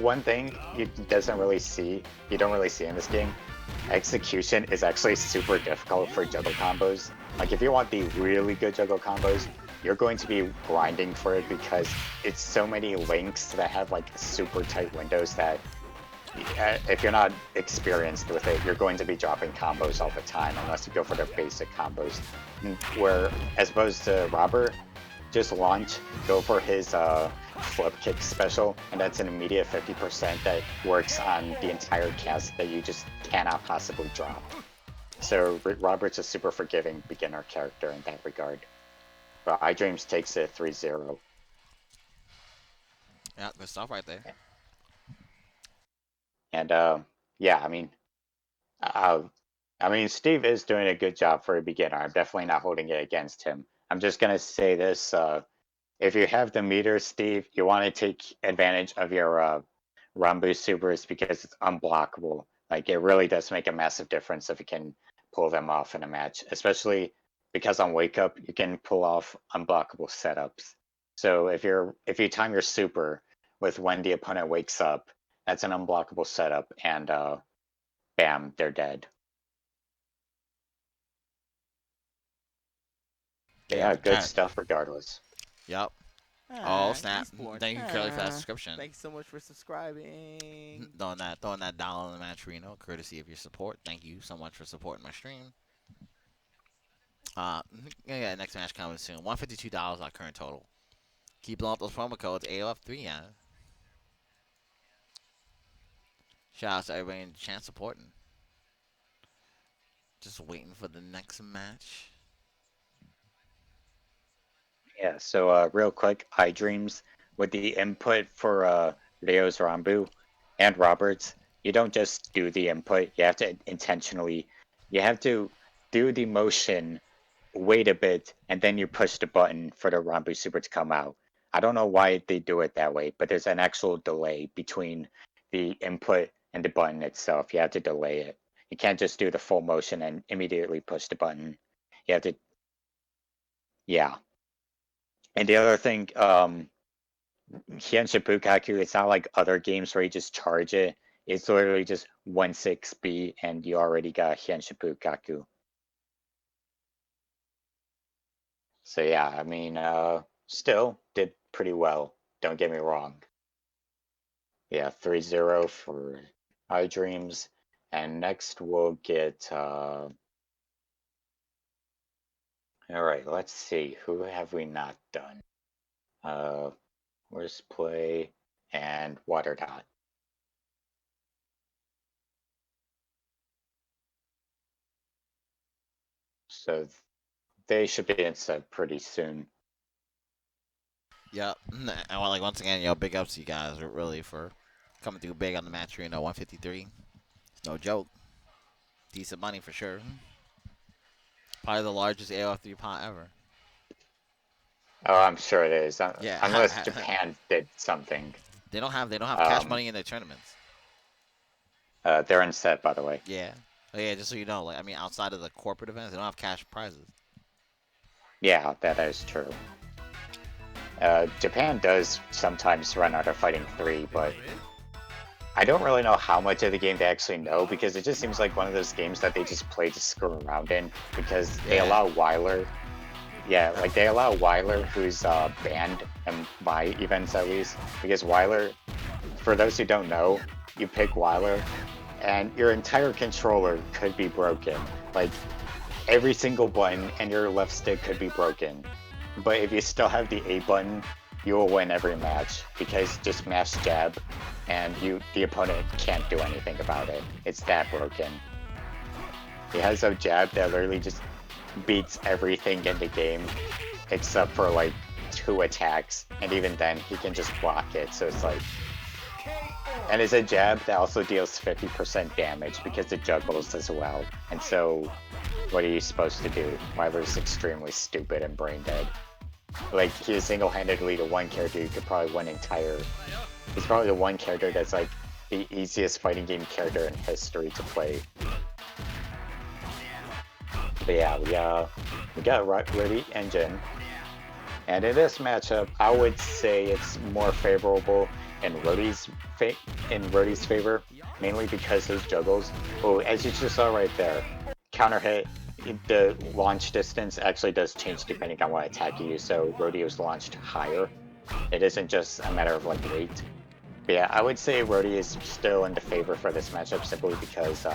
one thing you don't really see in this game, execution is actually super difficult for juggle combos. Like if you want the really good juggle combos, you're going to be grinding for it because it's so many links that have like super tight windows that if you're not experienced with it, you're going to be dropping combos all the time unless you go for the basic combos. Where, as opposed to Robert, just launch, go for his flip kick special, and that's an immediate 50% that works on the entire cast that you just cannot possibly drop. So Robert's a super forgiving beginner character in that regard. But iDreams takes it 3-0. Yeah, good stuff right there. And yeah, I mean, Steve is doing a good job for a beginner. I'm definitely not holding it against him. I'm just gonna say this: if you have the meter, Steve, you want to take advantage of your Rambu supers because it's unblockable. Like it really does make a massive difference if you can pull them off in a match, especially because on Wake Up you can pull off unblockable setups. So if you time your super with when the opponent wakes up, that's an unblockable setup, and bam, they're dead. Yeah, good stuff regardless. Yep. Oh snap! Thank you, Curly, for that subscription. Thanks so much for subscribing. Throwing that dollar in the match, Reno, courtesy of your support. Thank you so much for supporting my stream. Yeah, next match coming soon. $152 our current total. Keep blowing up those promo codes. AOF3, yeah. Shout out to everybody in the chat supporting. Just waiting for the next match. Yeah, so real quick, iDreams, with the input for Ryo's Rambu and Roberts, you don't just do the input, you have to intentionally, you have to do the motion, wait a bit, and then you push the button for the Rambu super to come out. I don't know why they do it that way, but there's an actual delay between the input and the button itself. You have to delay it. You can't just do the full motion and immediately push the button. You have to, yeah. And the other thing, Hien Shippukaku, it's not like other games where you just charge it. It's literally just 1-6B and you already got Hien Shippukaku. So yeah, I mean, still did pretty well. Don't get me wrong. Yeah, 3-0 for iDreams. And next we'll get, all right, let's see. Who have we not done? Hoarseplay and waterdot. So they should be in set pretty soon. Yep. And like once again, big ups to you guys really for coming through big on the match. 153. It's no joke. Decent money for sure. Probably the largest AOF3 pot ever. Oh, I'm sure it is. Yeah. Unless Japan did something. They don't have cash money in their tournaments. They're in set, by the way. Yeah. Oh yeah, just so you know, like I mean, outside of the corporate events, they don't have cash prizes. Yeah, that is true. Japan does sometimes run out of Fighting 3, but I don't really know how much of the game they actually know, because it just seems like one of those games that they just play to screw around in, because they allow Weiler. Yeah, like they allow Weiler, who's banned in my events at least, because Weiler, for those who don't know, you pick Weiler, and your entire controller could be broken. Like, every single button and your left stick could be broken. But if you still have the A button, you will win every match, because just mash jab, and the opponent can't do anything about it. It's that broken. He has a jab that literally just beats everything in the game, except for like 2 attacks, and even then he can just block it, so it's like... And it's a jab that also deals 50% damage because it juggles as well. And so, what are you supposed to do? Weiler's extremely stupid and brain dead. Like, he is single-handedly the one character you could probably win entire... He's probably the one character that's like the easiest fighting game character in history to play. But yeah, we got Rody and Jin. And in this matchup, I would say it's more favorable in Rody's favor, mainly because his juggles. Oh, as you just saw right there, counter hit. The launch distance actually does change depending on what attack you use. So Rody was launched higher. It isn't just a matter of like weight. But yeah, I would say Rody is still in the favor for this matchup simply because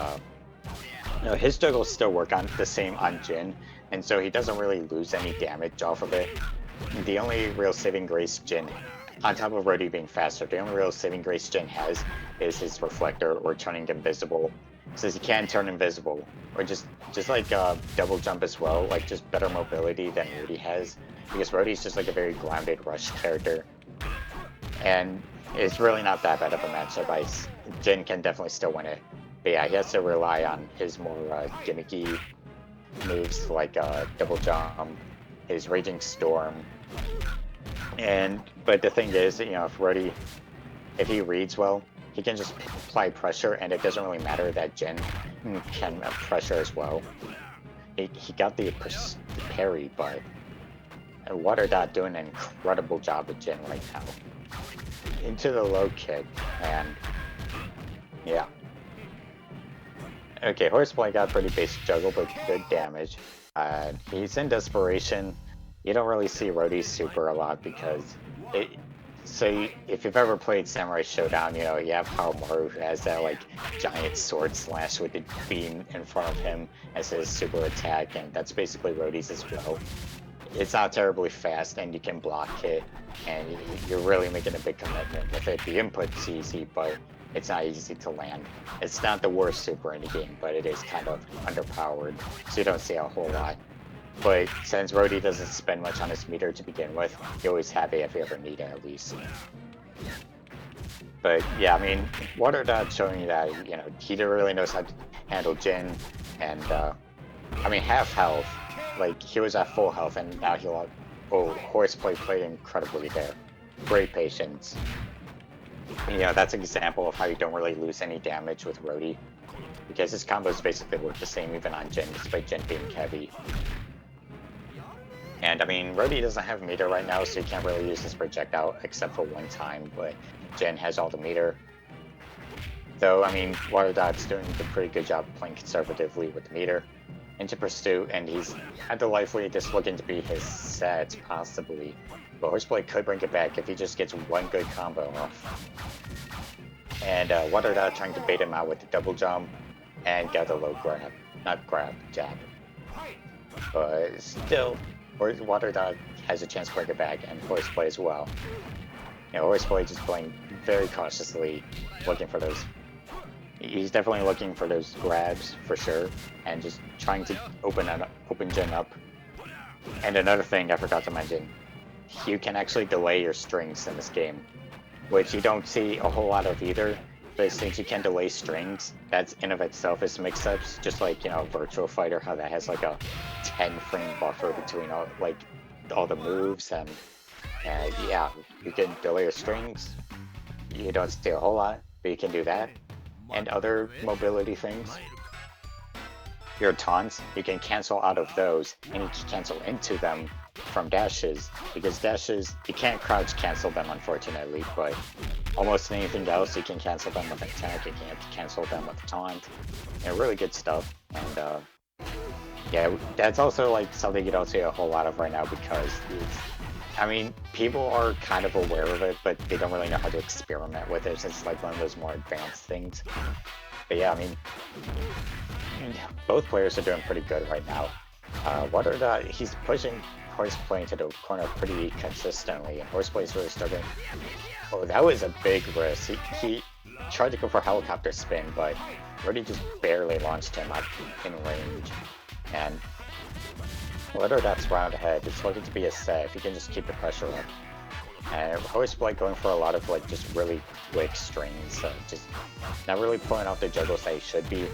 his juggles still work on the same on Jin, and so he doesn't really lose any damage off of it. The only real saving grace Jin, on top of Rody being faster, the only real saving grace Jin has is his reflector or turning invisible. Since he can turn invisible, or just like double jump as well, like just better mobility than Rody has, because Rody's just like a very grounded rush character, and it's really not that bad of a matchup. Jin can definitely still win it, but yeah, he has to rely on his more gimmicky moves like double jump, his Raging Storm, but the thing is, if he reads well, he can just apply pressure, and it doesn't really matter that Jin can pressure as well. He got the parry, but waterdot doing an incredible job with Jin right now. Into the low kick, and yeah. Okay, Hoarseplay got pretty basic juggle, but good damage. He's in desperation. You don't really see Rody's super a lot because if you've ever played Samurai Showdown, you have Haomaru who has that like giant sword slash with the beam in front of him as his super attack, and that's basically Rody's as well. It's not terribly fast, and you can block it, and you're really making a big commitment with it. The input's easy, but it's not easy to land. It's not the worst super in the game, but it is kind of underpowered, so you don't see a whole lot. But since Rody doesn't spend much on his meter to begin with, you always have it if you ever need it at least. But yeah, I mean, waterdot showing you that, he really knows how to handle Jin, and half health. Like, he was at full health, and now Hoarseplay played incredibly there. Great patience. That's an example of how you don't really lose any damage with Rody, because his combos basically work the same even on Jin, despite Jin being heavy. And I mean, Rody doesn't have meter right now, so he can't really use his projectile except for one time, but Jin has all the meter. Though, I mean, waterdot's doing a pretty good job playing conservatively with the meter. Into pursuit, and he's at the life lead just looking to be his set, possibly. But Hoarseplay could bring it back if he just gets one good combo off. And waterdot trying to bait him out with the double jump, and got the low jab. But still, waterdot has a chance to bring it back, and Hoarseplay as well. Hoarseplay just playing very cautiously, looking for those. He's definitely looking for those grabs for sure, and just trying to open Jin up. And another thing I forgot to mention, you can actually delay your strings in this game, which you don't see a whole lot of either. But since you can delay strings, that's in of itself is mix-ups, just like Virtual Fighter, how that has like a 10-frame buffer between all the moves, and yeah, you can delay your strings. You don't see a whole lot, but you can do that. And other mobility things. Your taunts, you can cancel out of those, and you can cancel into them from dashes, because dashes, you can't crouch cancel them unfortunately, but almost anything else you can cancel them with an attack, you can't cancel them with a taunt. Really good stuff. And yeah, that's also like something you don't see a whole lot of right now, because people are kind of aware of it, but they don't really know how to experiment with it. It's like one of those more advanced things. But yeah, both players are doing pretty good right now. waterdot, he's pushing Hoarseplay into the corner pretty consistently, and Hoarseplay's really struggling. Oh, that was a big risk. He tried to go for helicopter spin, but Rody just barely launched him up in range. And waterdot's round ahead. It's looking to be a set if he can just keep the pressure up. And Hoarseplay going for a lot of just really quick strings, just not really pulling off the juggles that he should be.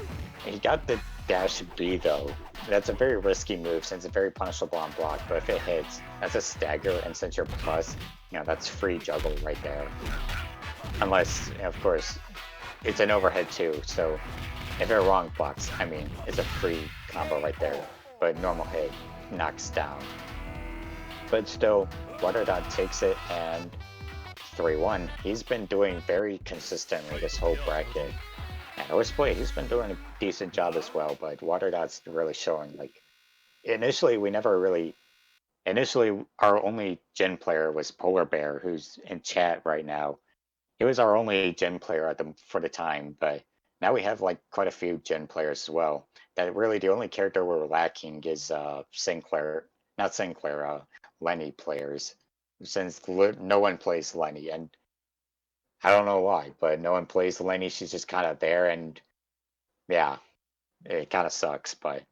And he got the dash B though. That's a very risky move since it's very punishable on block, but if it hits, that's a stagger, and since you're plus, that's free juggle right there. Unless, of course, it's an overhead too, so if it wrong blocks, I mean, it's a free combo right there. But normal hit knocks down. But still, waterdot takes it and 3-1. He's been doing very consistently this whole bracket. And Hoarseplay, he's been doing a decent job as well, but waterdot's really showing. Like, initially, our only Jin player was Polar Bear, who's in chat right now. He was our only Jin player for the time, but now we have like quite a few Jin players as well. That really the only character we're lacking is Lenny players, since no one plays Lenny, and I don't know why, but no one plays Lenny. She's just kind of there, and yeah, it kind of sucks. But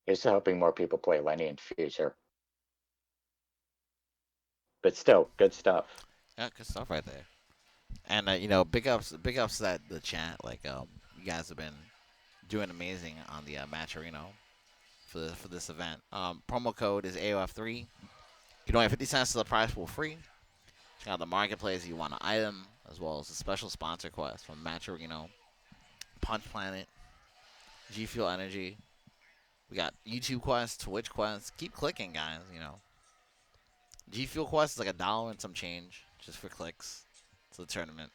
here's to hoping more people play Lenny in the future. But still, good stuff. Yeah, good stuff right there. And you know, big ups that the chat. Like, you guys have been doing amazing on the match arena for this event. Promo code is AOF3. You don't have 50 cents to the prize pool free. Check out the marketplace if you want an item, as well as a special sponsor quest from Match Arena, Punch Planet, G Fuel Energy. We got YouTube quests, Twitch quests. Keep clicking, guys. You know, G Fuel quest is like $1 and some change just for clicks to the tournament.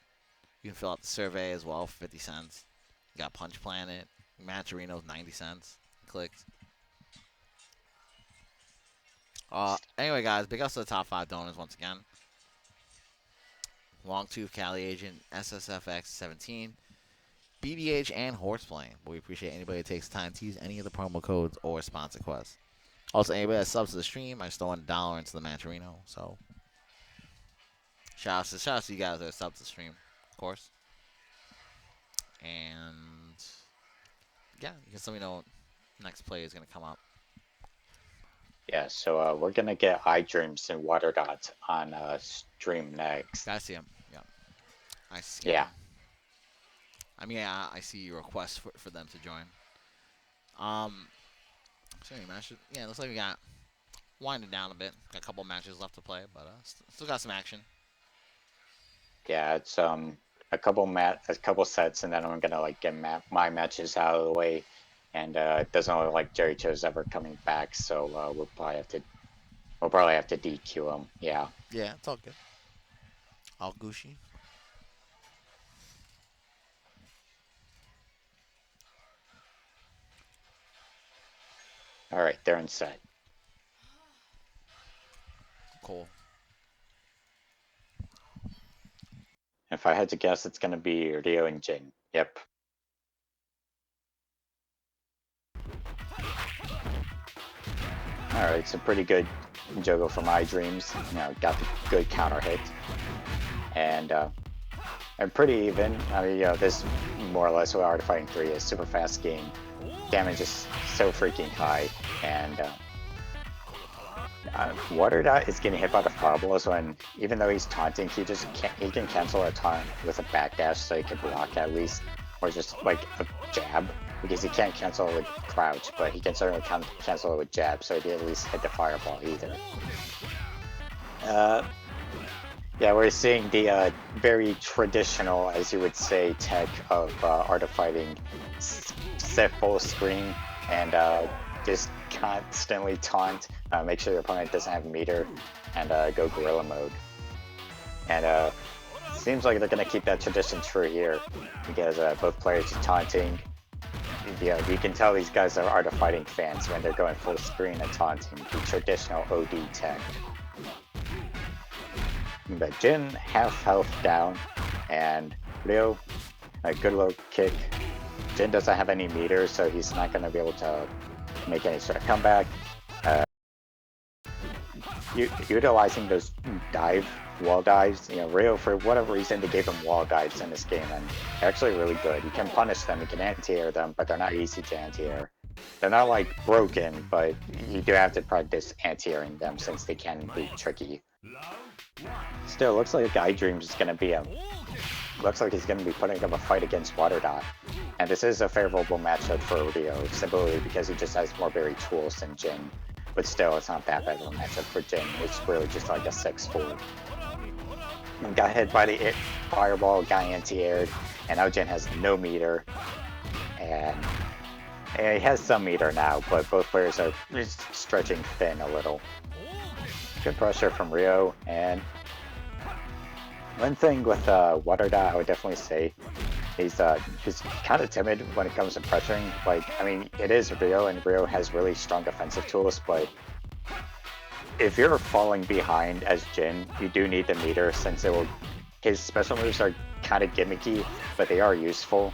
You can fill out the survey as well for 50 cents. You got Punch Planet, Match Arena 90 cents. Clicks. Anyway, guys, big ups to the top 5 donors once again. Longtooth, Cali Agent, SSFX17, BBH, and Hoarseplay. But we appreciate anybody that takes time to use any of the promo codes or sponsor quests. Also, anybody that subs to the stream, I just throw $1 into the match arena. So, shout out to you guys that sub to the stream, of course. And yeah, you can let me know next play is gonna come up. Yeah, so we're gonna get iDreams and waterdot on stream next. I see him. Yeah, I see. Yeah. Him. I mean, I see your request for them to join. So any matches? Yeah, looks like we got winding down a bit. Got a couple matches left to play, but still got some action. Yeah, it's a couple sets, and then I'm gonna like get my matches out of the way. And it doesn't look like Jericho's ever coming back, so we'll probably have to DQ him. Yeah. Yeah, it's all good. All Gucci. All right, they're in set. Cool. If I had to guess, it's gonna be Ryo and Jin. Yep. All right, so pretty good juggle from iDreams. You know, got the good counter hit, and pretty even. I mean, you know, this more or less what Art of Fighting 3 is. Super fast game. Damage is so freaking high, and waterdot is getting hit by the fireballs when, even though he's taunting, he can cancel a taunt with a backdash, so he can block at least, or just like a jab. Because he can't cancel it with crouch, but he can certainly cancel it with jab, so he at least hit the fireball either. Yeah, we're seeing the very traditional, as you would say, tech of Art of Fighting. Set full screen and just constantly taunt, make sure your opponent doesn't have meter, and go gorilla mode. And seems like they're going to keep that tradition true here, because both players are taunting. Yeah, you can tell these guys are Art of Fighting fans when they're going full screen and taunting, the traditional OD tech. But Jin, half health down, and Ryo, a good low kick. Jin doesn't have any meter, so he's not going to be able to make any sort of comeback. Utilizing those wall dives, you know, Ryo, for whatever reason, they gave him wall dives in this game, and they're actually really good. You can punish them, you can anti-air them, but they're not easy to anti-air. They're not like broken, but you do have to practice anti-airing them since they can be tricky. Still, looks like iDreams is going to be looks like he's going to be putting up a fight against waterdot. And this is a favorable matchup for Ryo, simply because he just has more berry tools than Jin. But still, it's not that bad of a matchup for Jin. It's really just like a 6-4. Got hit by the fireball, got anti-aired, And now Jin has no meter. And he has some meter now, but both players are just stretching thin a little. Good pressure from Ryo. And one thing with waterdot, I would definitely say, he's kind of timid when it comes to pressuring. Like, I mean, it is Ryo, and Ryo has really strong defensive tools, but if you're falling behind as Jin, you do need the meter since his special moves are kind of gimmicky, but they are useful.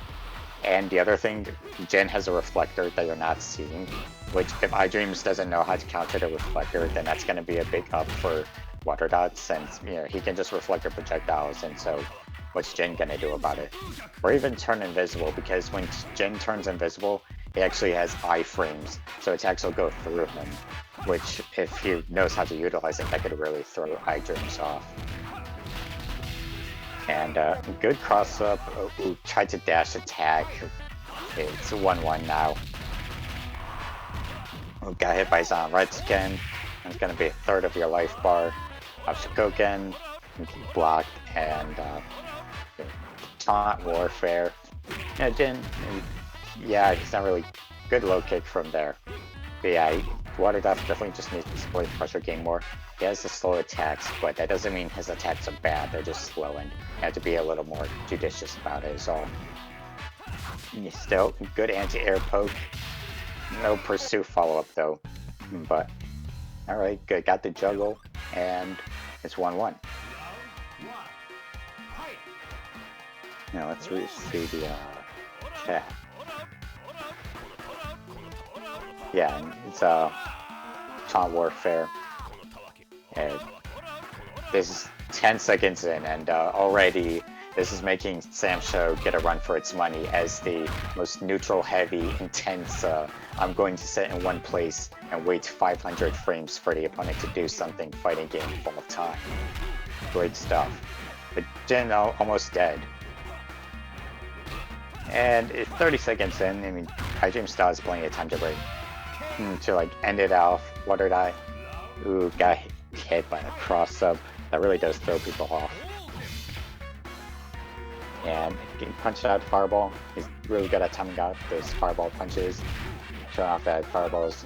And the other thing, Jin has a reflector that you're not seeing, which if iDreams doesn't know how to counter the reflector, then that's going to be a big up for waterdot since he can just reflect your projectiles, and so what's Jin gonna do about it? Or even turn invisible, because when Jin turns invisible, he actually has iframes, so attacks will go through him, which if he knows how to utilize it, that could really throw iDreams off. And good cross up. Ooh, tried to dash attack. It's 1-1 now. Ooh, got hit by Zanretsuken. That's gonna be a third of your life bar. Shokoken blocked, and taunt warfare. Yeah, Jin, yeah, he's not really good low kick from there. But yeah, waterdot definitely just needs to support the pressure game more. He has the slow attacks, but that doesn't mean his attacks are bad, they're just slow, and you have to be a little more judicious about it is all. And still, good anti-air poke. No pursuit follow-up though, but alright, good, got the juggle, and it's 1-1. Now let's see the chat. Yeah, it's taunt warfare. And this is 10 seconds in, and already this is making Samsho get a run for its money as the most neutral, heavy, intense, I'm going to sit in one place and wait 500 frames for the opponent to do something fighting game of all time. Great stuff. But Jin almost dead. And it's 30 seconds in, I mean, iDream still has plenty of time to break. To like end it off, waterdot. Ooh, got hit by a cross up. That really does throw people off. And getting punched out fireball. He's really good at timing out those fireball punches. Showing off that fireballs.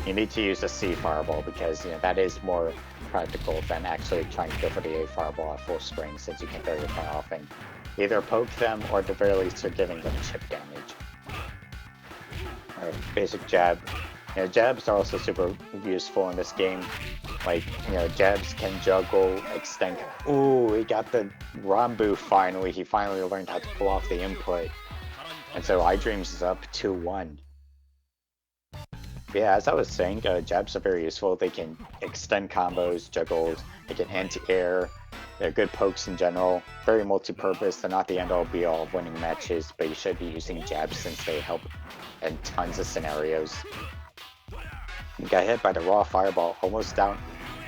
You need to use the C fireball because that is more practical than actually trying to go for the A fireball at full string, since you can throw your opponent off and either poke them or at the very least you're giving them chip damage. Alright, basic jab. Jabs are also super useful in this game. Like, jabs can juggle, extend. Ooh, he got the Rambu finally. He finally learned how to pull off the input. And so iDreams is up 2-1. Yeah, as I was saying, jabs are very useful. They can extend combos, juggles, they can anti-air. They're good pokes in general. Very multi-purpose. They're not the end-all be-all of winning matches, but you should be using jabs since they help in tons of scenarios. He got hit by the raw fireball, almost down.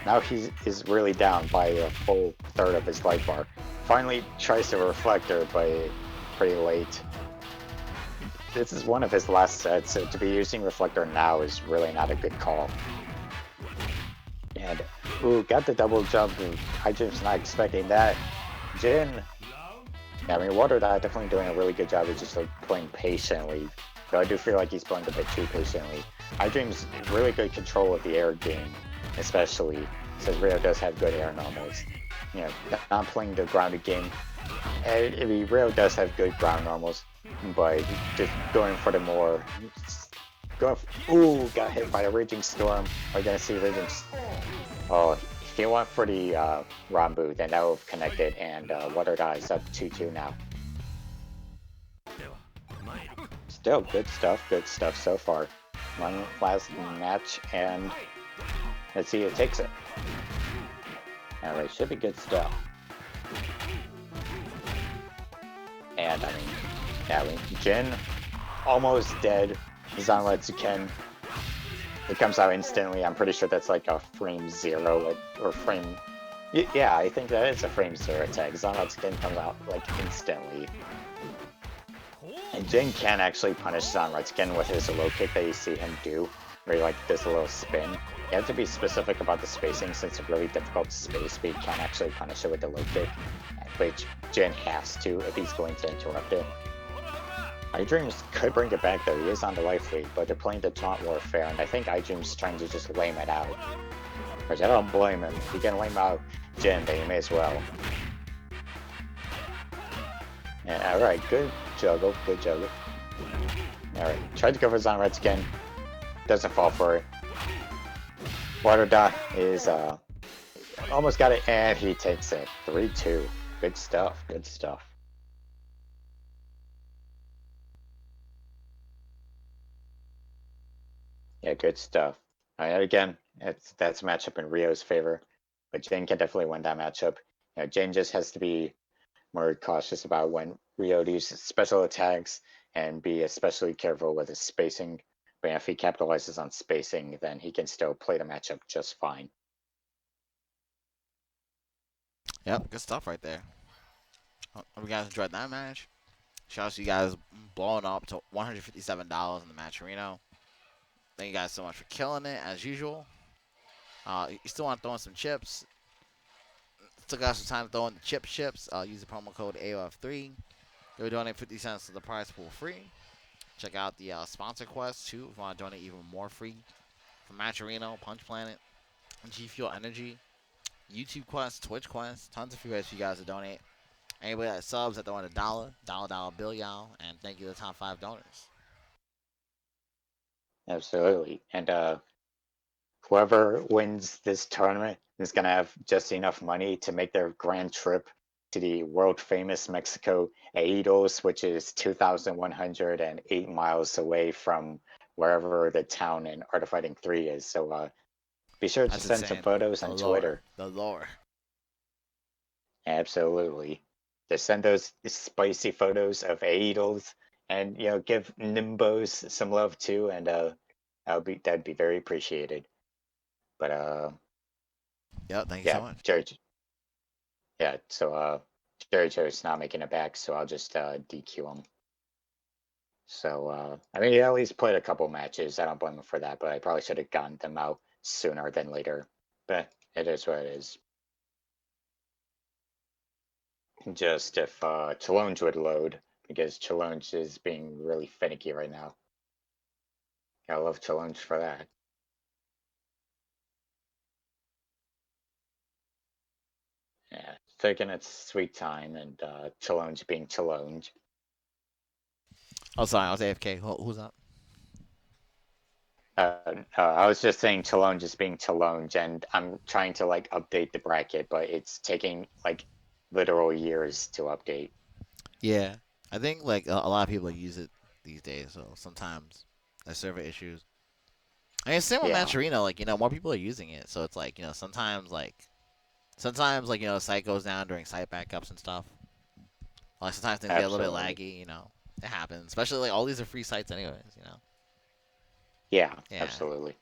Now he is really down by a full third of his life bar. Finally tries to reflector, but pretty late. This is one of his last sets, so to be using reflector now is really not a good call. And ooh, got the double jump. iDream's not expecting that. Jin. Yeah, I mean, waterdot definitely doing a really good job of just playing patiently. Though I do feel like he's playing a bit too patiently. iDream's really good control of the air game, especially since Ryo does have good air normals. Not playing the grounded game. Ryo does have good ground normals, but just going for the more. Ooh, got hit by a Raging Storm. We're gonna see Raging. Oh, if you went for the Rambu, then that would have connected, and waterdot is up 2-2 now. Still good stuff so far. One last match, and let's see who takes it. Alright, should be good stuff. And I mean, Jin almost dead. Zanretsuken. It comes out instantly. I'm pretty sure that's like a frame 0 or frame. Yeah, I think that is a frame 0 attack. Zanretsuken comes out like instantly. And Jin can actually punish Zanretsuken with his low kick that you see him do. where he like does a little spin. You have to be specific about the spacing since it's really difficult to space, but you can't actually punish it with the low kick, which Jin has to if he's going to interrupt it. iDreams could bring it back though, he is on the life lead, but they're playing the taunt warfare, and I think iDreams trying to just lame it out. Which I don't blame him. If you can lame out Jin, then you may as well. And alright, good juggle, good juggle. Alright, tried to go for Zonreds again. Doesn't fall for it. Water Dot is almost got it, and he takes it. 3-2. Good stuff, good stuff. Yeah, good stuff. Alright, again, that's a matchup in Ryo's favor, but Jin can definitely win that matchup. You know, Jin just has to be more cautious about when Ryo uses special attacks and be especially careful with his spacing. But if he capitalizes on spacing, then he can still play the matchup just fine. Yep, good stuff right there. Hope you guys enjoyed that match. Shout out to you guys blowing up to $157 in the match arena. Thank you guys so much for killing it as usual. You still want to throw in some chips? Took out some time to throw in the chips. Use the promo code AOF3. They'll donate 50 cents to the prize pool free. Check out the sponsor quest too if you want to donate even more free. From Match Arena, Punch Planet, G Fuel Energy, YouTube Quest, Twitch Quest, tons of free ways for you guys to donate. Anybody that subs that throwing $1 bill, y'all, and thank you to the top 5 donors. Absolutely. And whoever wins this tournament is going to have just enough money to make their grand trip to the world famous Mexico Aidos, which is 2,108 miles away from wherever the town in Art of Fighting 3 is. So be sure to send some photos on Twitter. The lore. Absolutely. Just send those spicy photos of Aidos and, you know, give Nimbos some love too, and that'd be very appreciated. But Yep, thank you so much. Yeah, so Jericho's not making it back, so I'll just DQ him. So I mean, he at least played a couple matches. I don't blame him for that, but I probably should have gotten them out sooner than later. But it is what it is. Just if Challenge would load, because Challenge is being really finicky right now. I love Challenge for that. Yeah, taking its sweet time, and Challenge being Challenge. Oh, sorry, I was AFK. Who's up? I was just saying Challenge is being Challenge, and I'm trying to like update the bracket, but it's taking like literal years to update. Yeah, I think like a lot of people use it these days, so sometimes there's server issues. I mean, same with Yeah. Match Arena, like, you know, more people are using it, so it's like, you know, sometimes like, you know, site goes down during site backups and stuff. Like, sometimes things get a little bit laggy, you know. It happens. Especially, like, all these are free sites anyways, you know. Yeah, absolutely.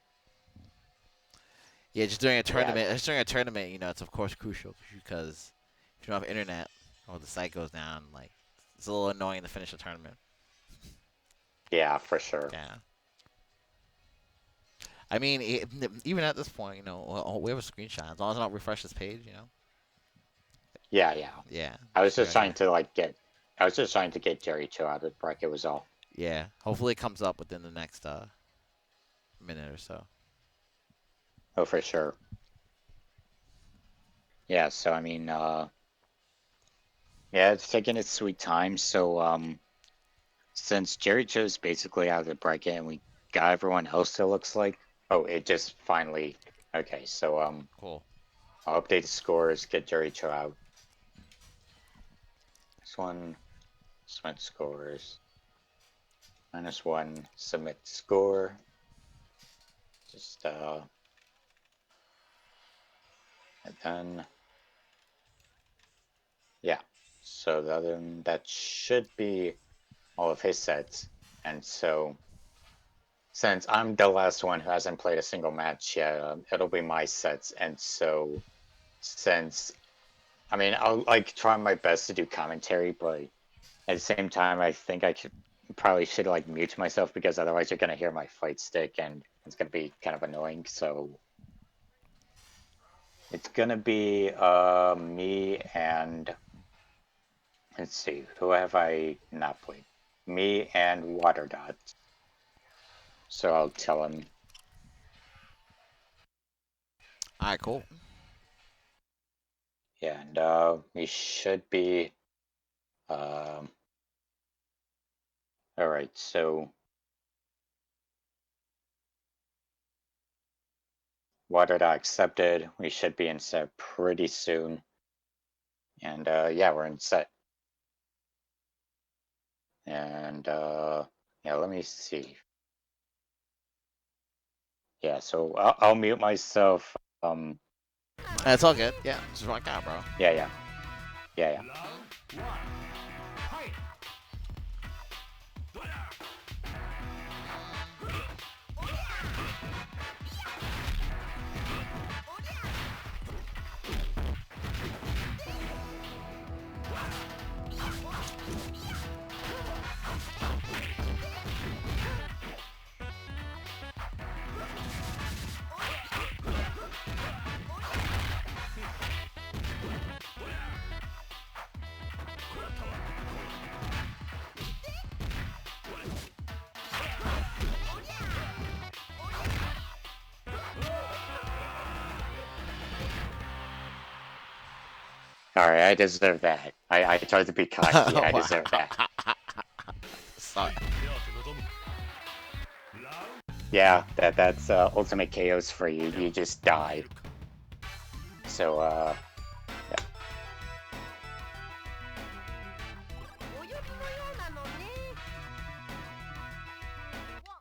Yeah, just during a tournament, you know, it's of course crucial because if you don't have internet or the site goes down, like, it's a little annoying to finish a tournament. Yeah, for sure. Yeah. I mean, even at this point, you know, we have a screenshot. As long as I don't refresh this page, you know. Yeah. Yeah. I was just trying to get Jericho out of the bracket was all. Yeah. Hopefully it comes up within the next minute or so. Oh, for sure. Yeah, so I mean, yeah, it's taking its sweet time. So since Jericho's basically out of the bracket and we got everyone else, it looks like. Oh, it just finally. Okay, so Cool. I'll update the scores, get Jericho out. This one, submit scores. -1, submit score. Just and then yeah. So that should be all of his sets. And so since I'm the last one who hasn't played a single match yet, it'll be my sets. And so since I mean, I'll like try my best to do commentary, but at the same time, I think I probably should like mute myself because otherwise you're gonna hear my fight stick, and It's gonna be kind of annoying. So it's gonna be me and let's see, who have I not played? Me and waterdot. So I'll tell him. All right, cool. Yeah, and we should be. All right, so waterdot accepted. We should be in set pretty soon. And yeah, we're in set. And yeah, let me see. Yeah, so I'll mute myself. That's all good. Yeah, just rock out, bro. Yeah. All right, I deserve that. I tried to be cocky. I deserve that. Sorry. Yeah, that's ultimate chaos for you. You just die. So yeah.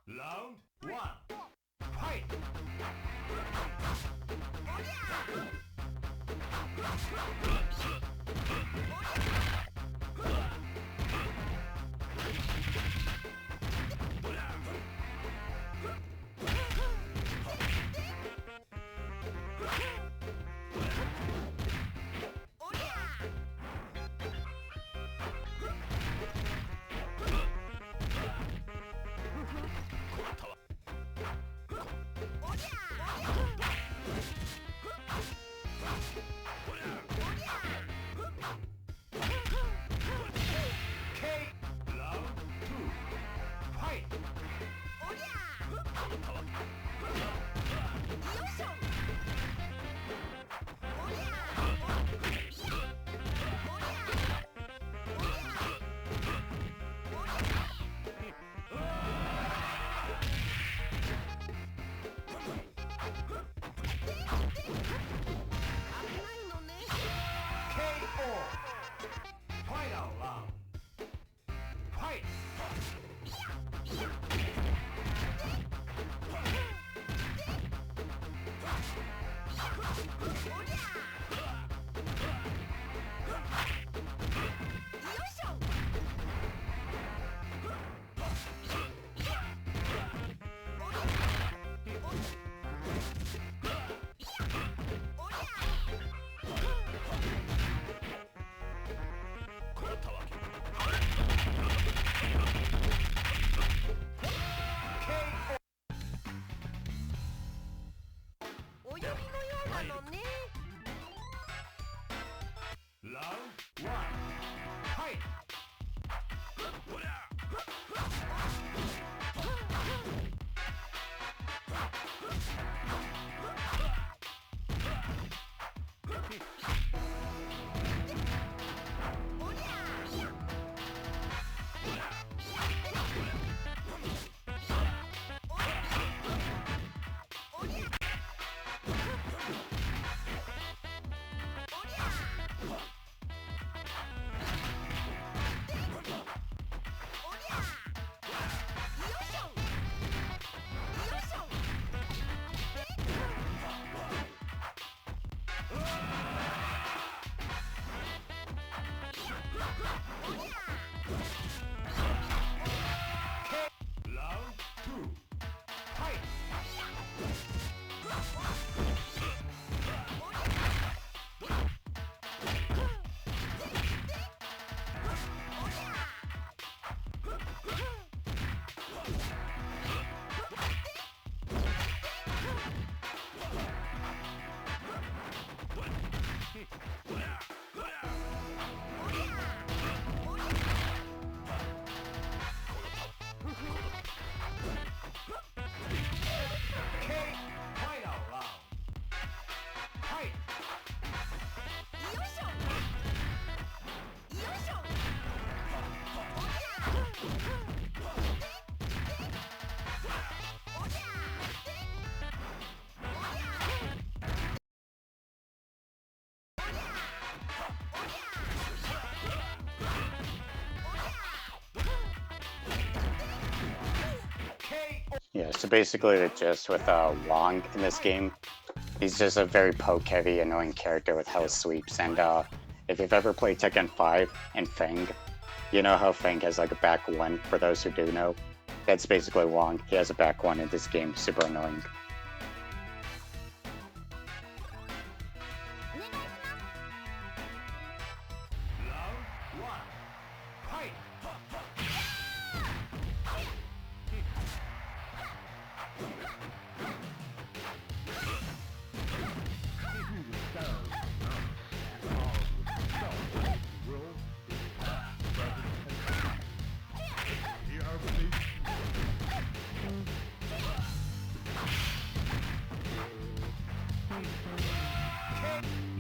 Round 1. Fight! Final round. Fight! Yeah, so basically the gist with Wong in this game, he's just a very poke-heavy, annoying character with hell sweeps. And if you've ever played Tekken 5 and Fang, you know how Fang has like a back one, for those who do know. That's basically Wong. He has a back one in this game, super annoying. Round 1. Fight!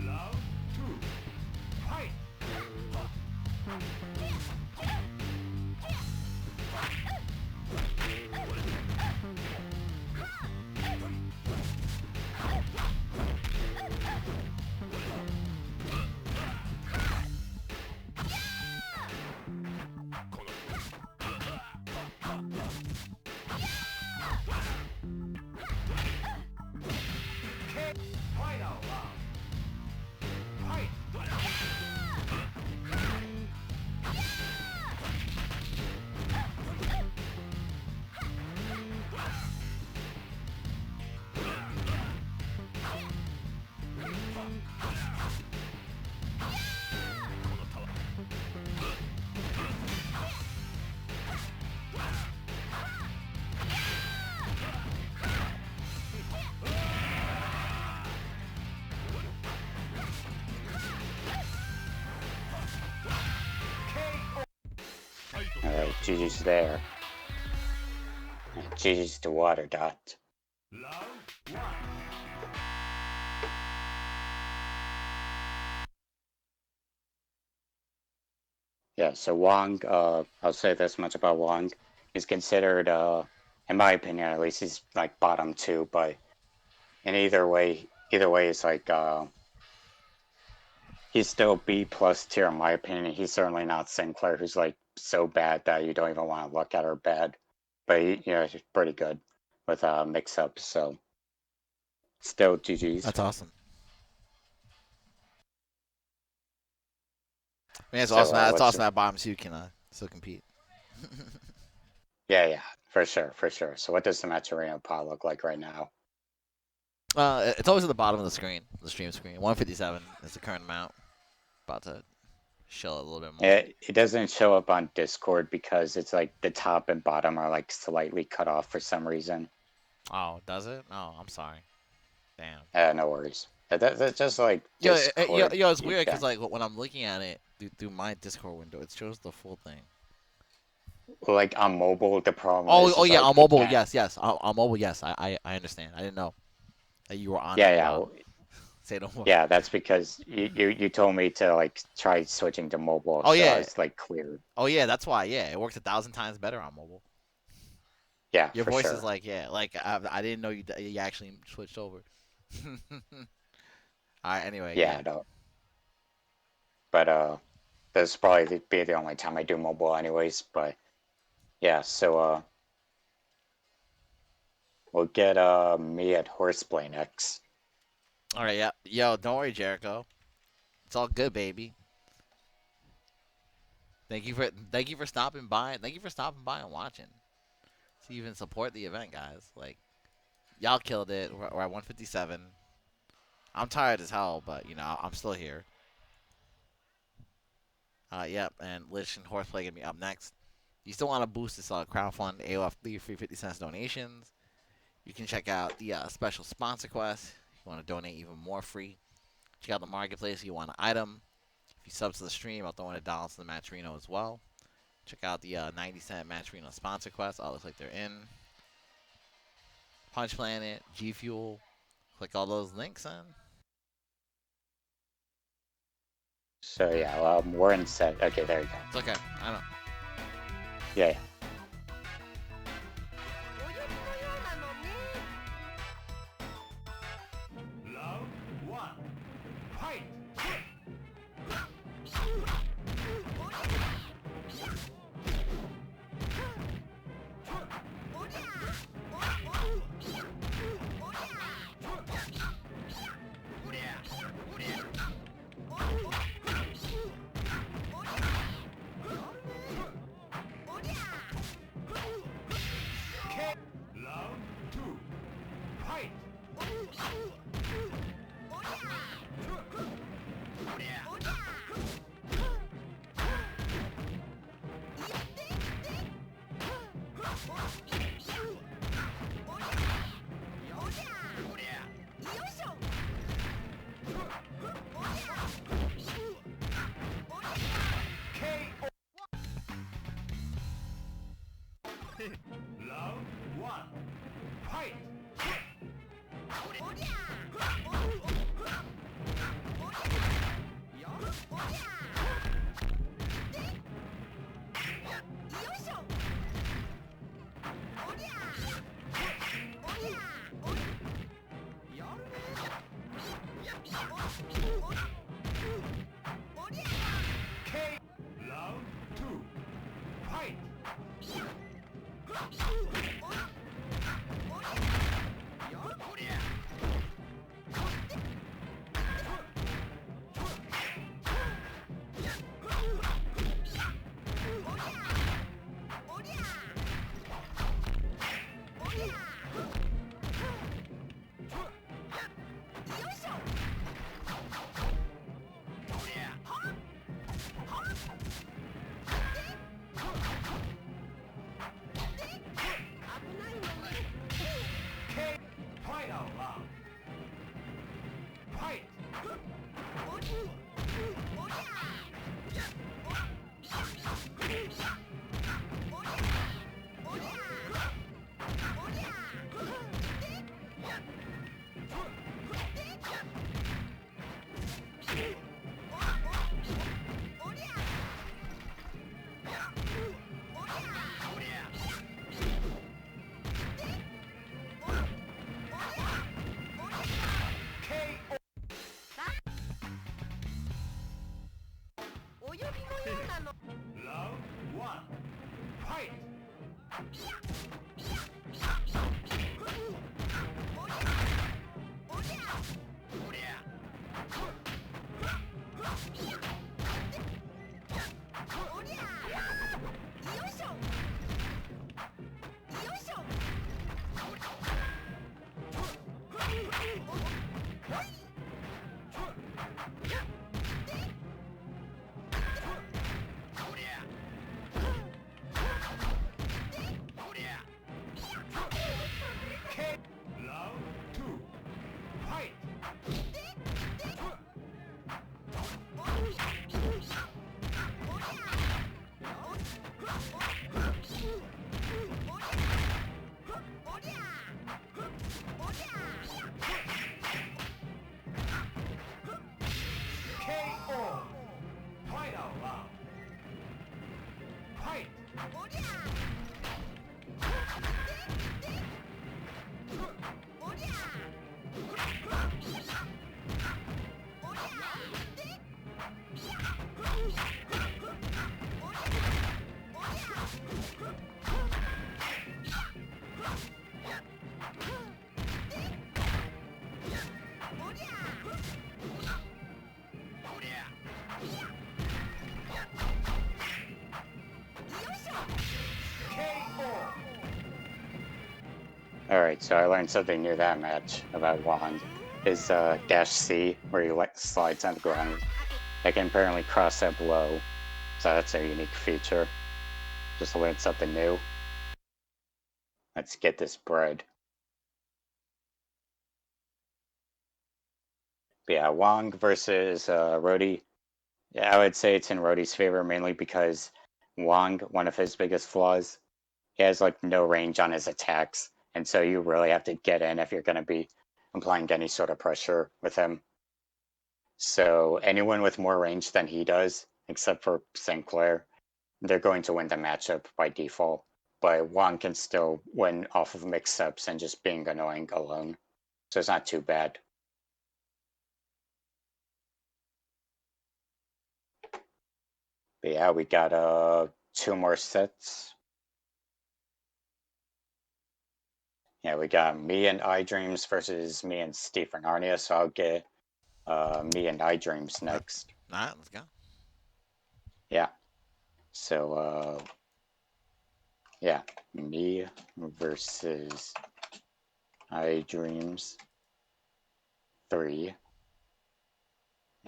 Round 2. Fight! Final round. Fight! Alright, GG's there. And GG's to Water Dot. Round 1. Yeah, so Wong, I'll say this much about Wong. He's considered, in my opinion at least, he's like bottom 2, but in either way it's like, he's still B plus tier in my opinion. He's certainly not Sinclair, who's like so bad that you don't even want to look at her bad. But he's pretty good with mix-ups, so still GG's. That's awesome. I mean, it's So, awesome. It's what's awesome your- that bottom two can still compete. Yeah, for sure. So what does the match arena pot look like right now? It's always at the bottom of the screen, the stream screen. 157 is the current amount. About to show a little bit more. It doesn't show up on Discord because it's like the top and bottom are like slightly cut off for some reason. Oh, does it? Oh, I'm sorry. Damn. No worries. That's just like Yo, Discord. it's weird because like when I'm looking at it through my Discord window, it shows the full thing. Like on mobile, the problem. Oh is yeah, like, on mobile, yes. On mobile, yes. I understand. I didn't know that you were on. Yeah. Say no more. Yeah, that's because you told me to like try switching to mobile. Oh, so yeah. It's like clear. Oh yeah, that's why. Yeah, it works 1,000 times better on mobile. Yeah, Your for voice sure. is like I didn't know you actually switched over. All right. Anyway. Yeah, no. But this probably be the only time I do mobile, anyways. But yeah, so we'll get me at Hoarseplay next. All right. Yeah. Yo, don't worry, Jericho. It's all good, baby. Thank you for stopping by. Thank you for stopping by and watching. To even support the event, guys. Like, y'all killed it. We're at 157. I'm tired as hell, but I'm still here. Yep, and Lich and Hoarseplay gonna be up next. You still want to boost this crowdfund AOF 3 free 50 cents donations? You can check out the special sponsor quest you want to donate even more free, check out the marketplace. You want an item. If you sub to the stream, I'll throw in $1 to the Matcherino as well. Check out the 90-cent Matcherino sponsor quest. Oh, looks like they're in. Punch Planet, G Fuel. Click all those links in. So yeah, we're in set. Okay, there you go. It's okay. I don't. Yeah, yeah. Round 1. Fight! Round 2. Fight! Round 1. Fight! Round 2. Fight! Final round. Fight! Round 1. Fight! Round 2. Fight! KO! Final round. Fight! Alright, so I learned something new that match about Wand. Is dash C, where he slides on the ground. I can apparently cross that below, so that's a unique feature. Just learned something new. Let's get this bread. But yeah, Wang versus Rody. Yeah, I would say it's in Rody's favor mainly because Wang, one of his biggest flaws, he has like no range on his attacks, and so you really have to get in if you're going to be applying any sort of pressure with him. So anyone with more range than he does, except for Sinclair, they're going to win the matchup by default. But Wang can still win off of mix-ups and just being annoying alone. So it's not too bad. But yeah, we got 2 more sets. Yeah, we got me and iDreams versus me and SteveFernarnia. So I'll get me and iDreams next. All right, let's go. Yeah. So yeah, me versus iDreams 3.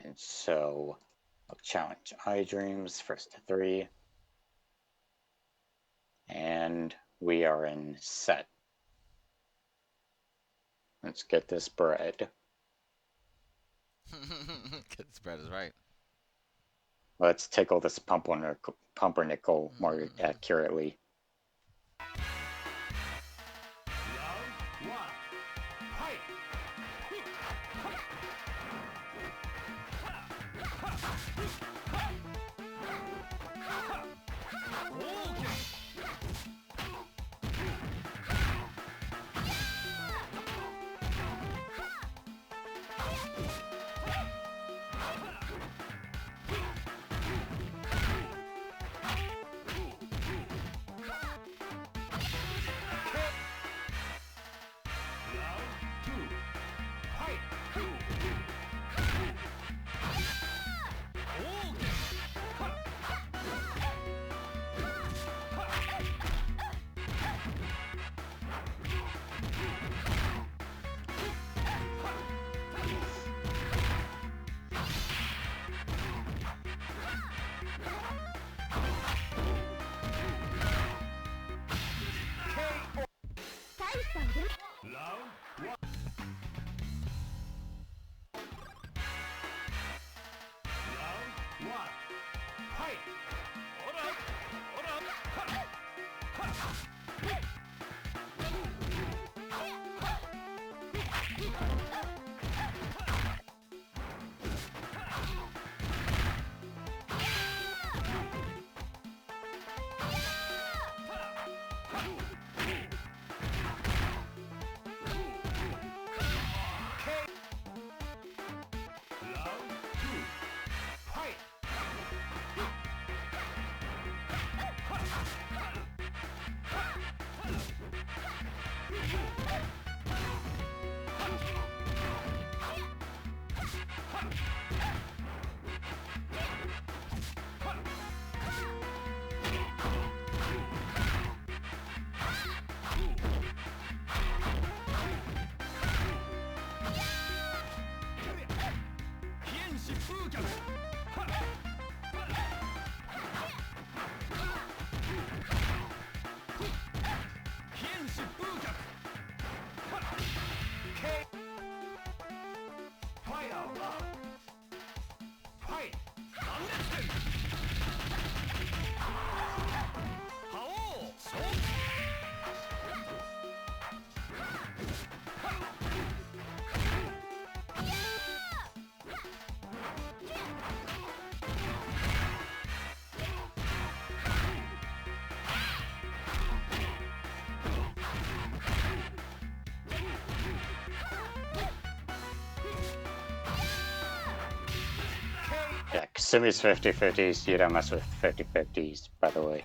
And so I'll challenge iDreams first to 3. And we are in set. Let's get this bread. Get this bread is right. Let's tickle this pumpernickel more accurately. Round 1. Fight! Yeah, Kasumi's 50-50s, you don't mess with 50-50s, by the way.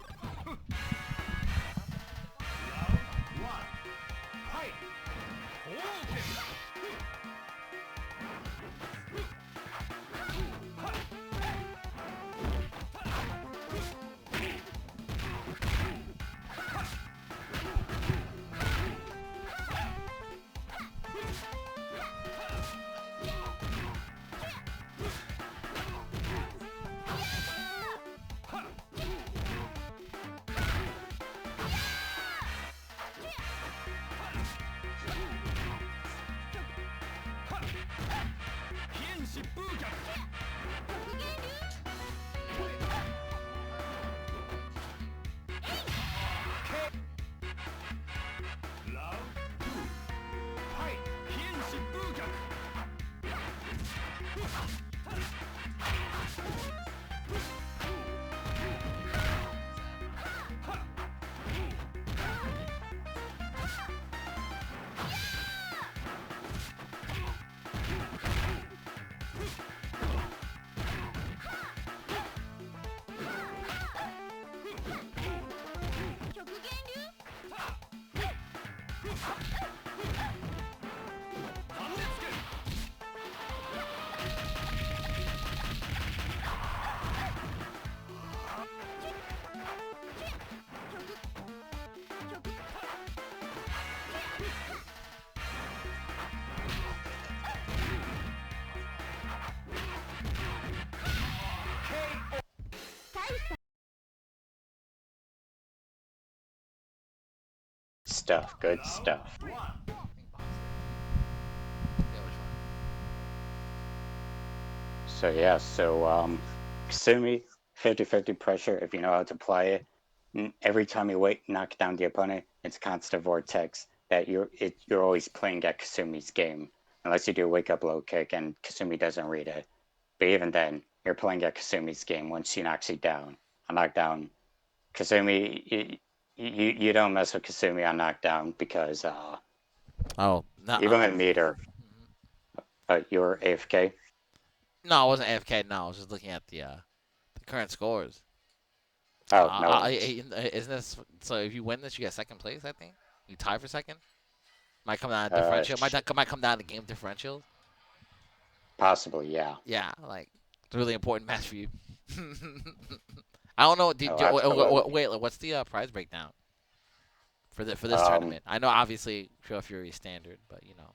Stuff, good stuff. Yeah, which one? So yeah, Kasumi, 50-50 pressure if you know how to apply it. Every time you knock down the opponent, it's constant vortex that you're always playing at Kasumi's game. Unless you do wake up low kick and Kasumi doesn't read it. But even then, you're playing at Kasumi's game once she knocks you down. On knockdown, Kasumi, you don't mess with Kasumi on knockdown because Oh, no. even with meter, you're AFK. No, I wasn't AFK. No, I was just looking at the current scores. Oh no, Isn't this so? If you win this, you get second place. I think you tie for second. Might come down to differential. Might come down to game differentials. possibly, yeah. Yeah, like it's a really important match for you. I don't know. Wait, what's the prize breakdown for this tournament? I know obviously Pure Fury is standard, but you know,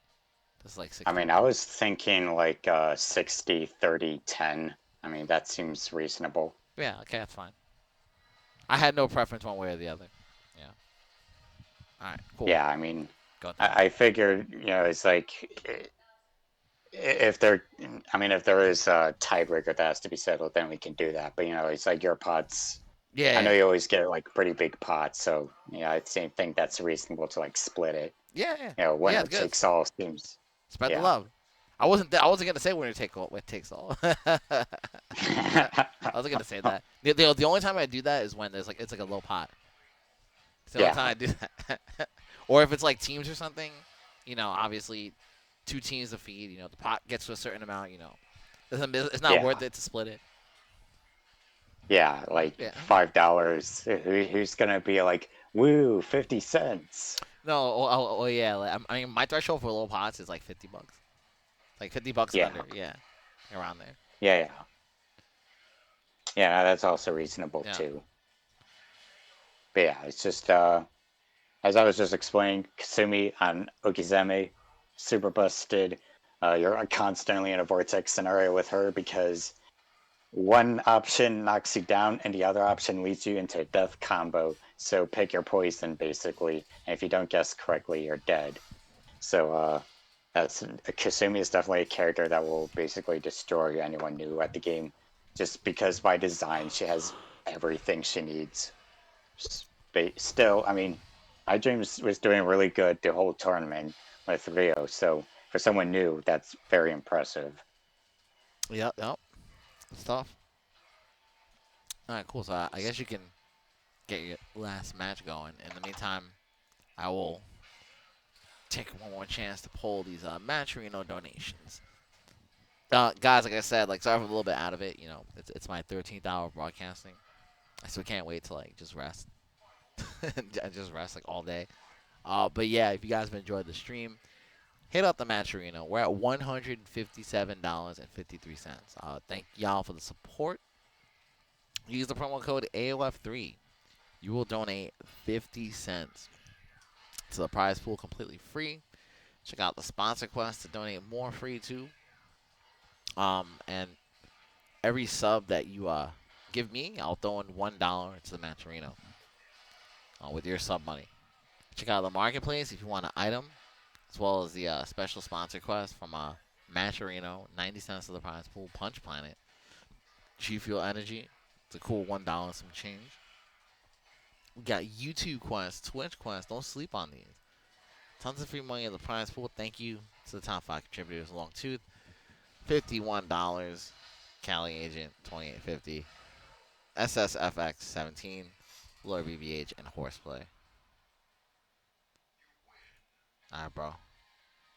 this is like 60. I mean, I was thinking like 60, 30, 10. I mean, that seems reasonable. Yeah, okay, that's fine. I had no preference one way or the other. Yeah. All right, cool. Yeah, I mean, Go I figured, you know, it's like if there is a tiebreaker that has to be settled, then we can do that. But you know, it's like your pots. Yeah. I know you always get like pretty big pots, so you know, I think that's reasonable to like split it. Yeah. You know, winner it's good. takes all seems. Spread the love. I wasn't gonna say winner takes all. I wasn't gonna say that. The only time I do that is when it's like a low pot. It's the only time I do that. Or if it's like teams or something, you know, obviously 2 teams to feed, you know, the pot gets to a certain amount, you know. It's not worth it to split it. Yeah, like $5. Who's gonna be like, woo, 50 cents? No, yeah. Like, I mean, my threshold for low pots is like $50. Like $50 and under, yeah, around there. Yeah. Yeah, that's also reasonable too. But yeah, it's just as I was just explaining, Kasumi on Okizeme, super busted. You're constantly in a vortex scenario with her because one option knocks you down and the other option leads you into a death combo. So pick your poison basically, and if you don't guess correctly, you're dead. So Kasumi is definitely a character that will basically destroy anyone new at the game, just because by design she has everything she needs. Still, I mean, iDreams was doing really good the whole tournament with Ryo, so for someone new, that's very impressive. Yep. It's tough. All right, cool. So I guess you can get your last match going. In the meantime, I will take one more chance to pull these Matcherino donations. Guys, like I said, like sorry for a little bit out of it. You know, it's my 13th hour of broadcasting. I still can't wait to like just rest. Just rest like all day. But yeah, if you guys have enjoyed the stream, hit up the Matcherino. We're at $157.53. Thank y'all for the support. Use the promo code AOF3. You will donate 50 cents to the prize pool completely free. Check out the sponsor quest to donate more free too. And every sub that you give me, I'll throw in $1 to the Matcherino with your sub money. Check out the marketplace if you want an item, as well as the special sponsor quest from Mascherino, 90 cents to the prize pool. Punch Planet. G Fuel Energy. It's a cool $1 and some change. We got YouTube quests, Twitch quests. Don't sleep on these. Tons of free money in the prize pool. Thank you to the top 5 contributors. Long Tooth, $51. Cali Agent, $28.50. SSFX, $17. Lord BBH, and Hoarseplay. Alright, bro.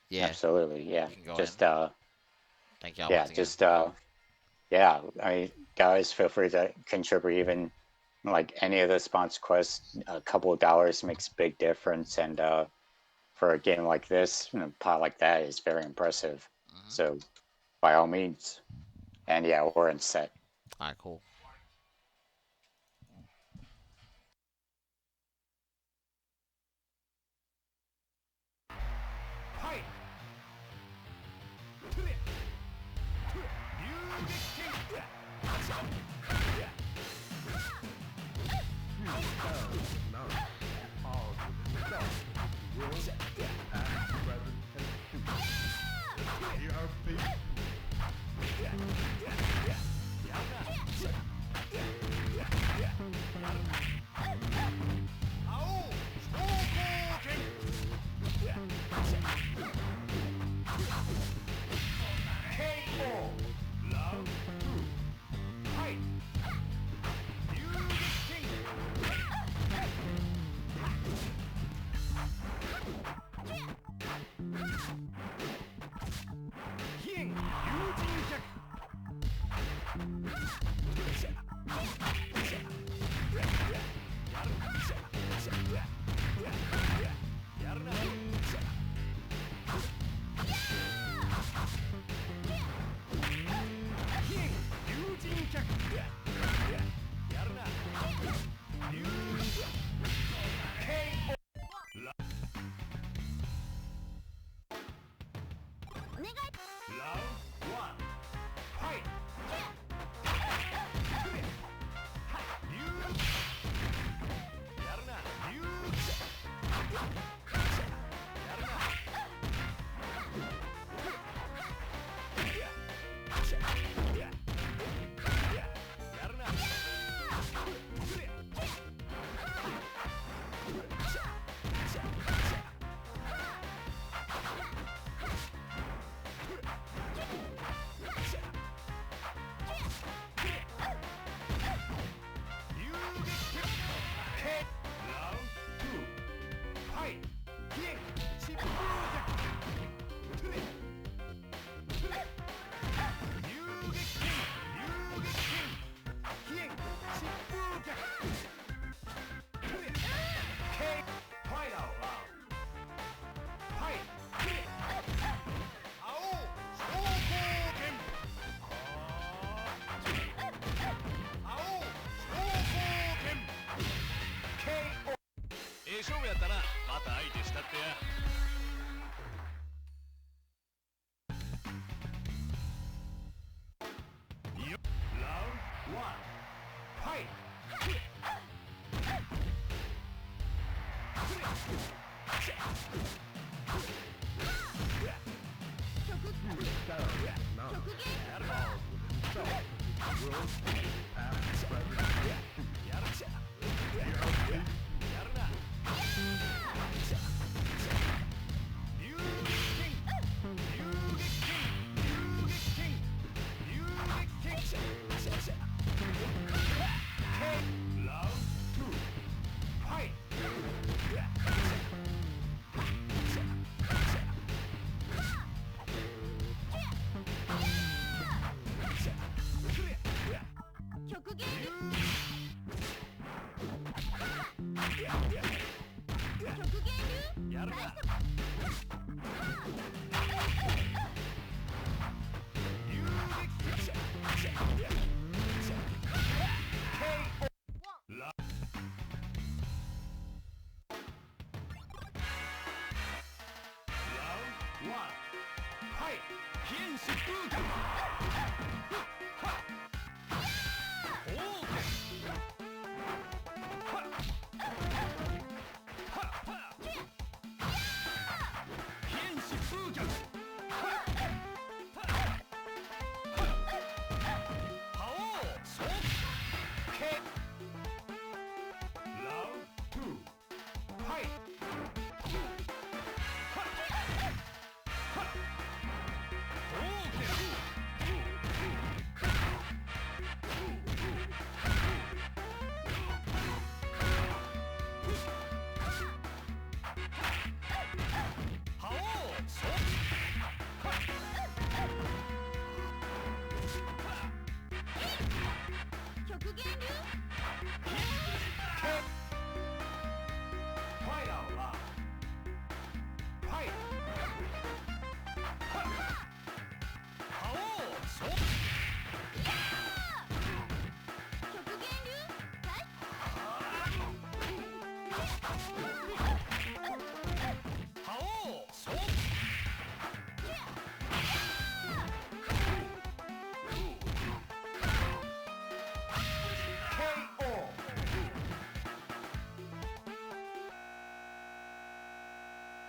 Yeah. Absolutely, yeah. You can go Just Thank y'all yeah, once again. just yeah. Guys, feel free to contribute. Even like any of the sponsor quests, a couple of dollars makes a big difference. And for a game like this, a pot like that is very impressive. So by all means, and yeah, we're in set. Alright, cool. Fight!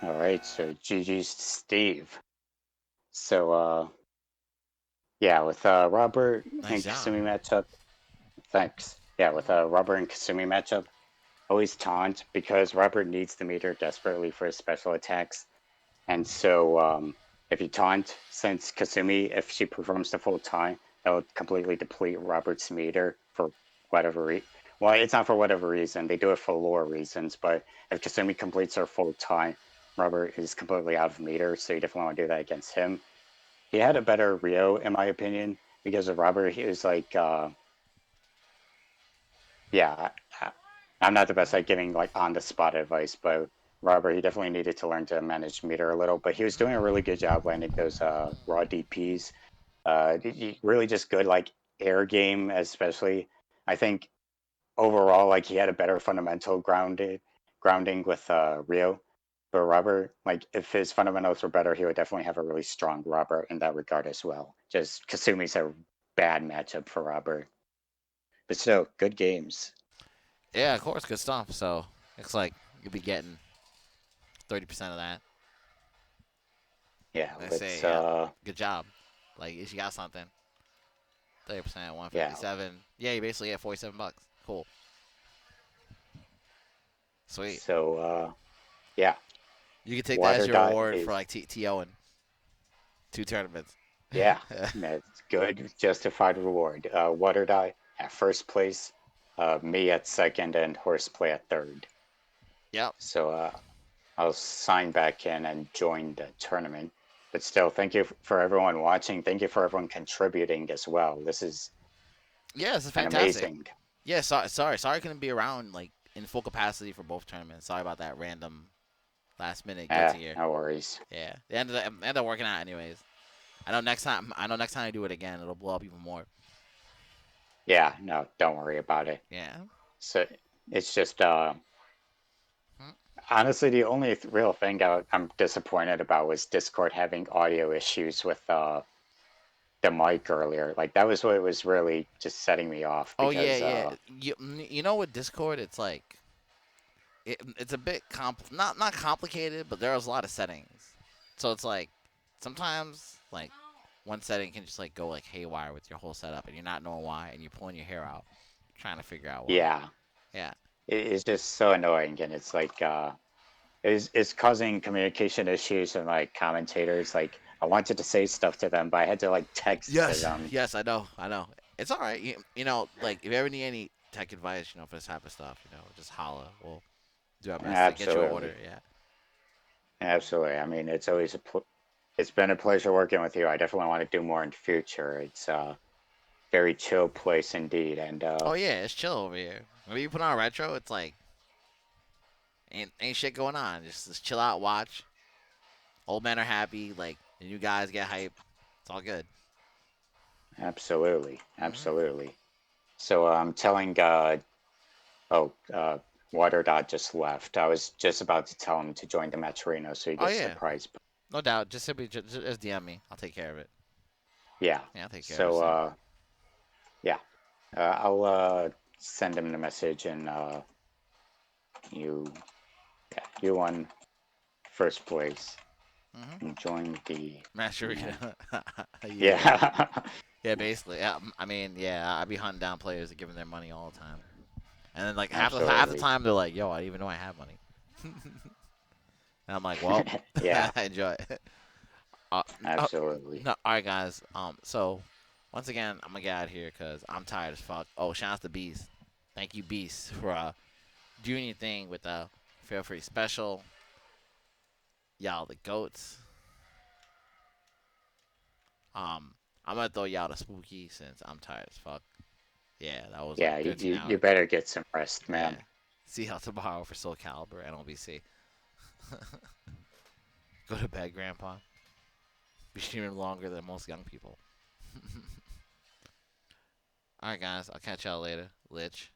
All right, so GG's Steve. So yeah, with Robert Nice and job. Kasumi matchup. Thanks. Yeah, with Robert and Kasumi matchup, always taunt because Robert needs the meter desperately for his special attacks. And so if you taunt, since Kasumi, if she performs the full time, that would completely deplete Robert's meter for whatever reason. Well, it's not for whatever reason. They do it for lore reasons. But if Kasumi completes her full time, Robert is completely out of meter. So you definitely want to do that against him. He had a better Ryo, in my opinion, because of Robert. He was like, yeah, I'm not the best at giving like on the spot advice, but Robert, he definitely needed to learn to manage meter a little. But he was doing a really good job landing those raw DPs. Really just good like air game, especially. I think overall, like he had a better fundamental grounding with Rio. But Robert, like if his fundamentals were better, he would definitely have a really strong Robert in that regard as well. Just Kasumi's a bad matchup for Robert. But still, good games. Yeah, of course, good stuff. So looks like you'll be getting 30% of that. Yeah, I say, let's yeah, good job. Like, if you got something, 30%, yeah. 157. Yeah, you basically get $47. Cool. Sweet. So yeah, You can take that as water your dot reward is for like TOing 2 tournaments. yeah, that's good, justified reward. Water dot at first place, me at second, and Horseplay at third. Yep. So I'll sign back in and join the tournament. But still, thank you for everyone watching. Thank you for everyone contributing as well. This is Yeah, this is an fantastic. amazing. Yeah, sorry I couldn't be around like in full capacity for both tournaments. Sorry about that random last minute get to here. No worries. Yeah, they ended up working out anyways. I know next time I do it again, it'll blow up even more. Yeah, no, don't worry about it. Yeah. So it's just Hmm. honestly, the only real thing I'm disappointed about was Discord having audio issues with the mic earlier. Like that was what was really just setting me off Oh yeah, because yeah. You know with Discord, it's like it's a bit not complicated, but there's a lot of settings. So it's like sometimes like one setting can just like go like haywire with your whole setup, and you're not knowing why, and you're pulling your hair out, trying to figure out why. yeah, Yeah. it's just so annoying, and it's like it's causing communication issues and like commentators. Like I wanted to say stuff to them, but I had to like text to Yes. them. Yes, I know. It's all right. You know, like if you ever need any tech advice, you know, for this type of stuff, you know, just holla. We'll do our best to get you an Absolutely, order. Yeah. absolutely. I mean, it's always it's been a pleasure working with you. I definitely want to do more in the future. It's very chill place indeed, and Oh yeah, it's chill over here. When you put on retro, it's like ain't shit going on. Just chill out, watch. Old men are happy. Like the new guys get hype. It's all good. absolutely, Hmm. absolutely. So I'm telling oh Water Dot just left. I was just about to tell him to join the Matcherino so he Oh gets yeah, surprised. no doubt. Just simply just DM me. I'll take care of it. Yeah. Yeah, I'll take care of it So soon. yeah, I'll send him the message and you yeah, you won first place Hmm. and join the Master man. yeah. Yeah. Yeah, basically. Yeah, I mean, yeah, I be hunting down players and giving them money all the time. And then like half the Absolutely. time they're like, "Yo, I didn't even know I have money." And I'm like, "Well, Yeah, enjoy." Uh, uh, absolutely. no, all right, guys. So once again, I'm gonna get out of here because I'm tired as fuck. Oh, shout out to Beast. Thank you, Beast, for doing your thing with Feel Free Special. Y'all the goats. I'm gonna throw y'all the spooky since I'm tired as fuck. Yeah, that was Yeah, like 13 you hours. better get some rest, Yeah. man. See y'all tomorrow for Soul Calibur NLBC. Go to bed, Grandpa. Be streaming longer than most young people. Alright, guys. I'll catch y'all later. Lich.